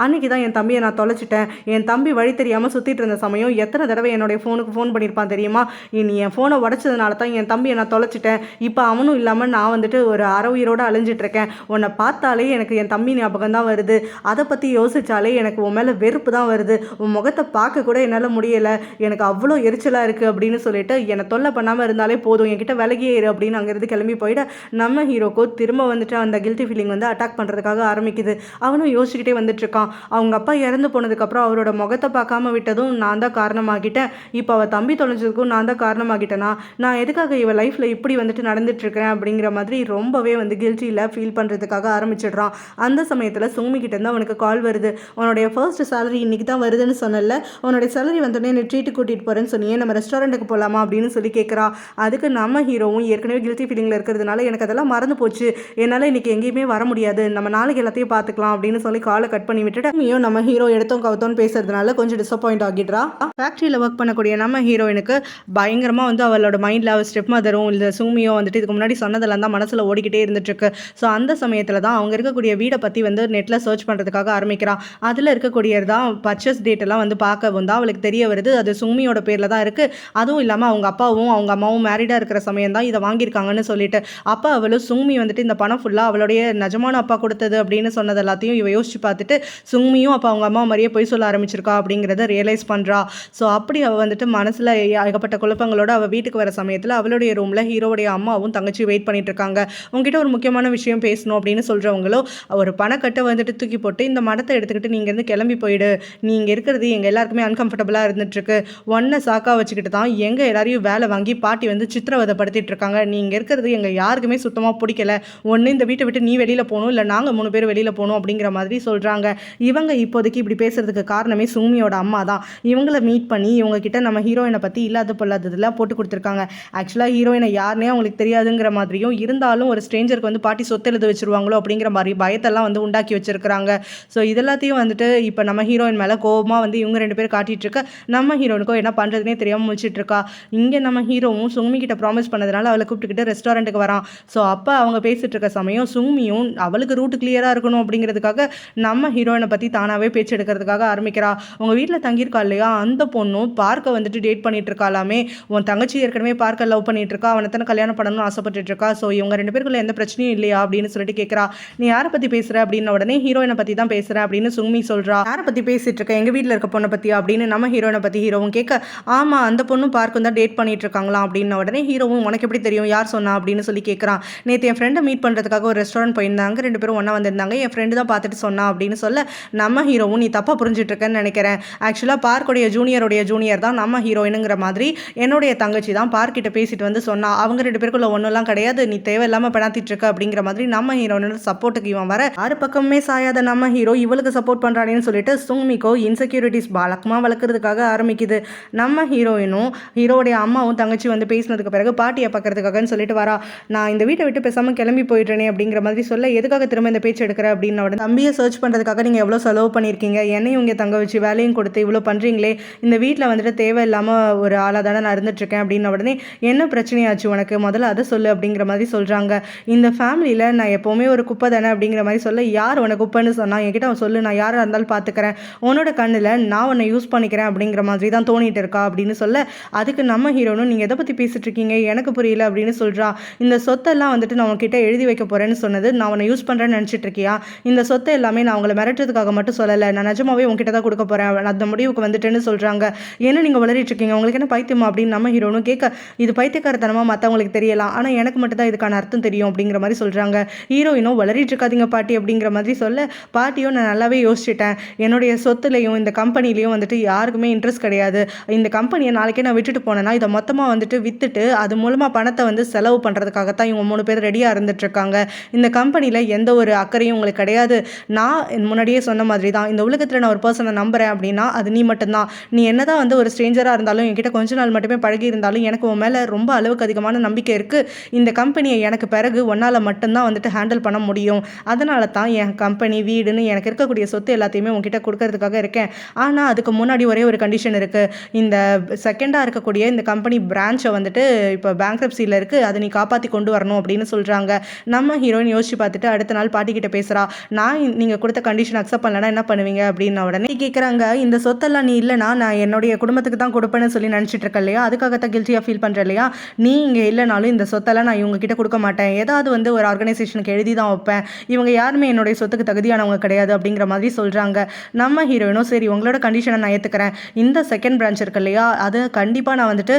அன்னைக்கு தான் என் தம்பியை நான் தொலைச்சிட்டேன், என் தம்பி வழி தெரியாமல் சுற்றிட்டு இருந்த சமயம் எத்தனை தடவை என்னுடைய ஃபோனுக்கு ஃபோன் பண்ணியிருப்பான் தெரியுமா, நீ என் ஃபோனை உடச்சதுனால தான் என் தம்பியை நான் தொலைச்சிட்டேன், இப்போ அவனும் இல்லாமல் நான் வந்துட்டு ஒரு அரை உயிரோடு அழிஞ்சிட்டு இருக்கேன், உன்னை பார்த்தாலே எனக்கு என் தம்பி ஞாபகம் தான் வருது, அதை பற்றி யோசிச்சாலே எனக்கு உன் மேலே வெறுப்பு தான் வருது, உன் முகத்தை பார்க்க கூட என்னால் முடியலை, எனக்கு அவ்வளோ எரிச்சலாக இருக்குது அப்படின்னு சொல்லிட்டு என்னை தொல்லை பண்ணாமல் இருந்தாலே போதும், என்கிட்ட விலகியே இரு அப்படின்னு அங்கேருந்து கிளம்பி போயிட நம்ம ஹீரோக்கோ திரும்ப வந்துட்டு அந்த கில்ட்டி ஃபீலிங் வந்து அட்டாக் பண்ணுறதுக்காக ஆரம்பிக்குது. அவனும் யோசிச்சுக்கிட்டே வந்துட்டு இருக்கான். அவங்க அப்பா இறந்து போனதுக்கப்புறம் அவரோட முகத்தை பார்க்காம விட்டதும் நான் தான் காரணமாகிட்டேன், இப்போ அவள் தம்பி தொலைஞ்சதுக்கும் நான் தான் காரணமாகிட்டேனா, நான் எதுக்காக இவள் லைஃப்பில் இப்படி வந்துட்டு நடந்துட்டுருக்கேன் அப்படிங்கிற மாதிரி ரொம்பவே வந்து கில்ட்டியில் ஃபீல் பண்ணுறதுக்காக ஆரம்பிச்சிடுறான். அந்த சமயத்தில் சுமிக்கிட்டேருந்து அவனுக்கு கால் வருது. உன்னுடைய ஃபர்ஸ்ட் சேலரி இன்றைக்கி தான் வருதுன்னு சொன்னல, உன்னுடைய சேலரி வந்தோடனே நீ ட்ரீட்டு கூட்டிகிட்டு போகிறேன்னு சொன்னியே, நம்ம ரெஸ்டாரண்ட்டுக்கு போகலாமா அப்படின்னு சொல்லி கேட்குறா. அதுக்கு நம்ம ஹீரோவும் ஏற்கனவே கில்ட்டி ஃபீலிங்கில் இருக்கிறதுனால எனக்கு அதெல்லாம் மறந்து போச்சு, என்னால் இன்றைக்கி எங்கேயுமே வர முடியாது, நம்ம நாளைக்கு எல்லாத்தையும் பார்த்துக்கலாம் அப்படின்னு சொல்லி காலை கட் பண்ணி விட்டுட்டு சுமியும் நம்ம ஹீரோ எடுத்தோம் கவுத்தோன்னு பேசுறதுனால கொஞ்சம் டிசப்பாயிண்ட் ஆகிடுறா. ஃபேக்ட்ரியில் ஒர்க் பண்ணக்கூடிய நம்ம ஹீரோயினுக்கு பயங்கரமாக வந்து அவளோட மைண்டில் அவள் ஸ்டெப் மதரும் இல்லை சுமியோ வந்துட்டு இதுக்கு முன்னாடி சொன்னதெல்லாம் தான் மனசில் ஓடிக்கிட்டே இருந்துட்டுருக்கு. ஸோ அந்த சமயத்தில் தான் அவங்க இருக்கக்கூடிய வீடை பற்றி வந்து நெட்டில் சர்ச் பண்ணுறதுக்காக ஆரம்பிக்கிறான். அதில் இருக்கக்கூடியது தான் பர்ச்சேஸ் டேட் எல்லாம் வந்து பார்க்கவும் தான் அவளுக்கு தெரிய வருது அது சுமியோட பேரில் தான் இருக்குது. அதுவும் இல்லாமல் அவங்க அப்பாவும் அவங்க அம்மாவும் மேரிடாக இருக்கிற சமயம் தான் இதை வாங்கியிருக்காங்கன்னு சொல்லிட்டு அப்போ அவளும் சுமி வந்துட்டு இந்த பணம் ஃபுல்லாக அவளுடைய நிஜமான அப்பா கொடுத்தது அப்படின்னு சொன்னது எல்லாத்தையும் இவ யோசிச்சு பார்த்துட்டு சுமியும் அப்போ அவங்க அம்மா மாதிரியே போய் சொல்ல ஆரம்பிச்சிருக்கா அப்படிங்கிறத ரியலைஸ் பண்ணுறா. ஸோ அப்படி அவள் வந்துட்டு மனசில் ஏகப்பட்ட குழப்பங்களோட அவள் வீட்டுக்கு வர சமயத்தில் அவளுடைய ரூமில் ஹீரோடைய அம்மாவும் தங்கச்சி வெயிட் பண்ணிட்டு இருக்காங்க. உங்ககிட்ட ஒரு முக்கியமான விஷயம் பேசணும் அப்படின்னு சொல்கிறவங்களோ ஒரு பணக்கட்டை வந்துட்டு தூக்கி போட்டு இந்த மடத்தை எடுத்துக்கிட்டு நீங்கள் இருந்து கிளம்பி போயிடு, நீங்கள் இருக்கிறது எங்கள் எல்லாருக்குமே அன்கம்ஃபர்டபுளாக இருந்துட்டுருக்கு, ஒன்றை சாக்கா வச்சுக்கிட்டு தான் எங்கள் எல்லாரையும் வேலை வாங்கி பாட்டி வந்து சித்திரவதைப்படுத்திட்டு இருக்காங்க, நீங்கள் இருக்கிறது எங்கள் யாருக்குமே சுத்தமாக பிடிக்கல, ஒன்று இந்த வீட்டை விட்டு நீ வெளியில் போகணும் இல்லை நாங்கள் 3 பேர் வெளியில் போகணும் அப்படிங்கிற மாதிரி சொல்கிறாங்க. இவங்க இப்போதைக்கு இப்படி பேசுறதுக்கு காரணமே சுமியோட அம்மா தான். இவங்கள மீட் பண்ணி இவங்க கிட்ட நம்ம ஹீரோயினை பற்றி இல்லாத பொல்லாததெல்லாம் போட்டு கொடுத்துருக்காங்க. ஆக்சுவலாக ஹீரோயினை யாருனே அவங்களுக்கு தெரியாதுங்கிற மாதிரியும் இருந்தாலும் ஒரு ஸ்ட்ரேஞ்சருக்கு வந்து பாட்டி சொத்து எழுத வச்சிருவாங்களோ அப்படிங்கிற மாதிரி பயத்தெல்லாம் வந்து உண்டாக்கி வச்சிருக்காங்க. ஸோ இதெல்லாத்தையும் வந்துட்டு இப்போ நம்ம ஹீரோயின் மேலே கோபமாக வந்து இவங்க 2 பேர் காட்டிட்டு இருக்க நம்ம ஹீரோனுக்கும் என்ன பண்ணுறதுனே தெரியாமல் முடிச்சிட்டு இருக்கா. இங்கே நம்ம ஹீரோவும் சுமி கிட்ட ப்ராமிஸ் பண்ணதுனால அவளை கூப்பிட்டுக்கிட்டு ரெஸ்டாரண்ட்டுக்கு வரான். ஸோ அப்போ அவங்க பேசிட்டு இருக்க சமயம் சுமியும் அவளுக்கு ரூட் கிளியராக இருக்கணும் அப்படிங்கிறதுக்காக நம்ம ஹீரோயினை பற்றி தானாகவே பேச்சு எடுக்கிறதுக்காக ஆரம்பிக்கிறா. உங்கள் வீட்டில் தங்கியிருக்கா இல்லையா அந்த பொண்ணும் பார்க்க வந்துட்டு டேட் பண்ணிட்டு இருக்காளாமே, உன் தங்கச்சி ஏற்கனவே பார்க்க லவ் பண்ணிட்டு இருக்கா, அவனை தானே கல்யாணம் பண்ணணும்னு ஆசைப்பட்டு இருக்கா, ஸோ இவங்க 2 பேருக்குள்ள எந்த பிரச்சனையும் இல்லையா அப்படின்னு சொல்லிட்டு கேட்குறா. நீ யாரை பற்றி பேசுகிற அப்படின்ன உடனே ஹீரோயினை பற்றி தான் பேசுகிறேன் அப்படின்னு சுமி சொல்கிறா. யாரை பற்றி பேசிட்டு இருக்க, எங்கள் வீட்டில் இருக்க பொண்ணை பற்றியா அப்படின்னு நம்ம ஹீரோயினை பற்றி ஹீரோவும் கேட்க, ஆமாம் அந்த பொண்ணும் பார்க்கும் தான் டேட் பண்ணிட்டு இருக்காங்களாம் அப்படின்ன உடனே ஹீரோவும் உனக்கு எப்படி தெரியும், யார் சொன்னா அப்படின்னு சொல்லி கேட்குறான். நேற்று என் ஃப்ரெண்டை மீட் பண்ணுறதுக்காக ஒரு ரெஸ்டாரண்ட் போயிருந்தாங்க, 2 பேரும் ஒன்றா வந்திருந்தாங்க, என் ஃப்ரெண்டு தான் பார்த்துட்டு சொன்னா அப்படின்னு சொல்ல நம்ம ஹீரோவும் நீ தப்பாக புரிஞ்சிட்டு இருக்கேன்னு நினைக்கிறேன், ஆக்சுவலாக பார்க்குடைய ஜூனியர் தான் நம்ம ஹீரோயினுங்கிற மாதிரி என்னுடைய தங்கச்சி தான் பார்க்கிட்ட பேசிட்டு வந்து சொன்னா, அவங்க 2 பேருக்குள்ள ஒன்றும்லாம் கிடையாது, நீ தேவையில்லாமல் பெணாத்திட்டு இருக்க அப்படிங்கிற மாதிரி நம்ம ஹீரோயினோட சப்போர்ட்டுக்கு இவன் வர யாரு பக்கமே சாயாத நம்ம ஹீரோ இவளுக்கு சப்போர்ட் பண்ணுறானேன்னு சொல்லிட்டு சுமிக்கோ இன்செக்யூரிட்டிஸ் பழக்கமாக வளர்க்குறதுக்காக ஆரம்பிக்குது. நம்ம ஹீரோயினும் ஹீரோடைய அம்மாவும் தங்கச்சி வந்து பேசினதுக்கு பிறகு பாட்டியை பார்க்கறதுக்காகன்னு சொல்லிட்டு வரா. நான் இந்த வீட்டை விட்டு பேசாமல் கிளம்பி போயிட்டேனே அப்படிங்கிற மாதிரி சொல்ல எதுக்காக திரும்ப இந்த பேச்சு எடுக்கிற அப்படின்னு உடனே தம்பியை சர்ச் பண்ணுறதுக்காக நீங்கள் எவ்வளோ செலவு பண்ணியிருக்கீங்க, என்னையும் இங்கே தங்க வச்சு வேலையும் கொடுத்து இவ்வளோ பண்ணுறீங்களே, இந்த வீட்டில் வந்துட்டு தேவையில்லாமல் ஒரு ஆளாக தானே நான் இருந்துட்டுருக்கேன் அப்படின்ன உடனே என்ன பிரச்சனையாச்சு உனக்கு முதல்ல அதை சொல்லு அப்படிங்கிற மாதிரி சொல்கிறாங்க. இந்த ஃபேமிலியில் நான் எப்போவுமே ஒரு குப்பை தானே அப்படிங்கிற மாதிரி சொல்ல, யார் உனக்கு குப்பைன்னு சொன்னால் என்கிட்ட அவன் சொல்லு, நான் யாராக இருந்தாலும் பார்த்துக்கிறேன், உன்னோட கண்ணில் நான் உன்னை யூஸ் பண்ணிக்கிறேன் அப்படிங்கிற மாதிரி தான் தோணிட்டு இருக்கா அப்படின்னு சொல்ல, அதுக்கு நம்ம ஹீரோனும் நீங்கள் எதை பற்றி பேசிட்டு இருக்கீங்க எனக்கு புரியல அப்படின்னு சொல்கிறா. இந்த சொத்தெல்லாம் வந்துட்டு நான் உன்கிட்ட எழுதி வைக்க போகிறேன்னு சொன்னது நான் உன்னை யூஸ் பண்ணுறேன்னு நினச்சிட்டு இருக்கியா, இந்த சொத்தை எல்லாமே நான் உங்களை மிரட்டுறதுக்காக மட்டும் சொல்லலை, நான் நிஜமாவே உங்ககிட்ட தான் கொடுக்க போகிறேன், அந்த முடிவுக்கு வந்துட்டுன்னு சொல்கிறாங்க. என்ன நீங்கள் வளரிட்டு இருக்கீங்க, உங்களுக்கு என்ன பைத்தியமா அப்படின்னு நம்ம ஹீரோனும் கேட்க, இது பைத்தியக்காரத்தனமாக மற்றவங்களுக்கு தெரியலாம், ஆனால் எனக்கு மட்டும் தான் இதுக்கான அர்த்தம் தெரியும் அப்படிங்கிற மாதிரி சொல்கிறாங்க. ஹீரோயினும் வளரிட்டு இருக்காதீங்க பாட்டி அப்படிங்கிற மாதிரி சொல்ல, பாட்டியும் நான் நல்லாவே யோசிச்சுட்டேன், என்னுடைய சொத்துலையும் இந்த கம்பெனிலையும் வந்துட்டு யாருக்குமே இன்ட்ரெஸ்ட் கிடையாது, இந்த கம்பெனியை நாளைக்கே நான் விட்டுட்டு போனேன்னா இதை மொத்தமாக வந்துட்டு விற்றுட்டு அது மூலமாக பணத்தை வந்து செலவு பண்ணுறதுக்காகத்தான் இவங்க 3 பேர் ரெடியாக இருந்துட்டு இருக்காங்க, இந்த கம்பெனியில் எந்த ஒரு அக்கறையும் உங்களுக்கு கிடையாது, நான் முன்னாடியே சொன்ன மாதிரி தான் இந்த உலகத்தில் நான் ஒரு பர்சனை நம்புகிறேன் அப்படின்னா அது நீ மட்டும்தான், நீ என்னதான் வந்து ஒரு ஸ்ட்ரேஞ்சராக இருந்தாலும் என்கிட்ட கொஞ்ச நாள் மட்டுமே பழகி இருந்தாலும் எனக்கு உன் மேலே ரொம்ப அளவுக்கு அதிகமான நம்பிக்கை இருக்குது, இந்த கம்பெனியை எனக்கு பிறகு ஒன்றால் மட்டும்தான் வந்துட்டு ஹேண்டில் பண்ண முடியும், அதனால தான் என் கம்பெனி வீடுன்னு எனக்கு இருக்கக்கூடிய சொத்து எல்லாத்தையுமே உங்ககிட்ட கொடுக்கறதுக்காக இருக்கேன், ஆனால் அதுக்கு முன்னாடி ஒரே ஒரு கண்டிஷன் இருக்குது, இந்த செகண்டாக இருக்கக்கூடிய இந்த கம்பெனி பிரான்ச்சை வந்துட்டு இப்போ பேங்க்ரப்சியில் இருக்குது, அதை நீ காப்பாற்றி கொண்டு வரணும் அப்படின்னு சொல்கிறாங்க. நம்ம ஹீரோயின் யோசிச்சு பார்த்துட்டு அடுத்த நாள் பாட்டிக்கிட்ட பேசுகிறா, நான் நீங்கள் கொடுத்த கண்டிஷன் அக்செப்ட் பண்ணலன்னா என்ன பண்ணுவீங்க அப்படின்ன உடனே கேட்குறாங்க, இந்த சொத்தெல்லாம் நீ இல்லைனா நான் என்னுடைய குடும்பத்துக்கு தான் கொடுப்பேன்னு சொல்லி நினச்சிட்டு இருக்க இல்லையா, அதுக்காகத்தான் கில்ட்டியாக ஃபீல் பண்ணுறேன் இல்லையா, நீ இங்கே இல்லைனாலும் இந்த சொத்தெல்லாம் நான் இவங்க கிட்ட கொடுக்க மாட்டேன், ஏதாவது வந்து ஒரு ஆர்கனைசேஷனுக்கு எழுதி தான் வைப்பேன், இவங்க யாருமே என்னுடைய சொத்துக்கு தகுதியானவங்க கிடையாது அப்படிங்கிற மாதிரி சொல்கிறாங்க. நம்ம ஹீரோயினும் சரி உங்களோட கண்டிஷனை நான் ஏற்றுக்கிறேன், இந்த செகண்ட் பிரான்ச் இருக்கு இல்லையா அது கண்டிப்பாக நான் வந்துட்டு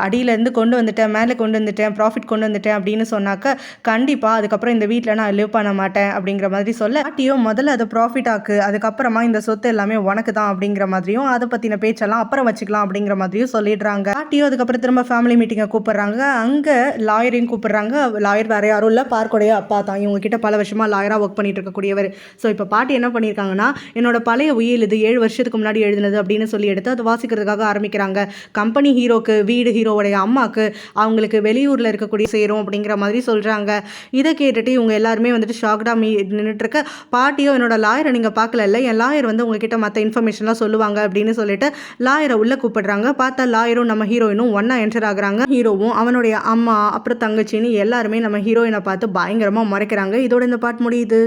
அடியிலேருந்து கொண்டு வந்துட்டேன், மேலே கொண்டு வந்துட்டேன், ப்ராஃபிட் கொண்டு வந்துட்டேன் அப்படின்னு சொன்னாக்க கண்டிப்பாக அதுக்கப்புறம் இந்த வீட்டில் நான் லிவ் பண்ண மாட்டேன் அப்படிங்கிற மாதிரி சொல்ல, பாட்டியும் முதல்ல அதை ப்ராஃபிட் ஆக்கு, அதுக்கப்புறமா இந்த சொத்து எல்லாமே உனக்கு தான் அப்படிங்கிற மாதிரியும் அதை பற்றின பேச்செல்லாம் அப்புறம் வச்சுக்கலாம் அப்படிங்கிற மாதிரியும் சொல்லிடுறாங்க. பாட்டியும் அதுக்கப்புறம் திரும்ப ஃபேமிலி மீட்டிங்கை கூப்பிடுறாங்க, அங்கே லாயரையும் கூப்பிடுறாங்க. லாயர் வேறு யாரும் இல்லை, பார்க்கோடைய அப்பா தான், இவங்க கிட்ட பல வருஷமாக லாயராக ஒர்க் பண்ணிட்டு இருக்கக்கூடியவர். ஸோ இப்போ பாட்டி என்ன பண்ணியிருக்காங்கன்னா என்னோட பழைய உயில் இது 7 வருஷத்துக்கு முன்னாடி எழுதினது அப்படின்னு சொல்லி எடுத்து அதை வாசிக்கிறதுக்காக ஆரம்பிக்கிறாங்க. கம்பெனி ஹீரோக்கு வீடு ஹீரோவுடைய அம்மாவுக்கு அவங்களுக்கு வெளியூரில் இருக்கக்கூடிய சேரும் அப்படிங்கிற மாதிரி சொல்கிறாங்க. இதை கேட்டுட்டு இவங்க எல்லாருமே வந்துட்டு ஷாக்டாக நின்றுட்டுருக்க, பாட்டியோ என்னோட லாயரை நீங்கள் நீங்கள் பார்க்கலல்ல, என் லாயர் வந்து உங்ககிட்ட மற்ற இன்ஃபர்மேஷன்லாம் சொல்லுவாங்க அப்படின்னு சொல்லிட்டு லாயரை உள்ளே கூப்பிடுறாங்க. பார்த்தா லாயரும் நம்ம ஹீரோயினும் ஒன்றா என்டர் ஆகுறாங்க. ஹீரோவும் அவனுடைய அம்மா அப்புறம் தங்கச்சின்னு எல்லாருமே நம்ம ஹீரோயினை பார்த்து பயங்கரமாக முறைக்கிறாங்க. இதோட இந்த பாட்டு முடியுது.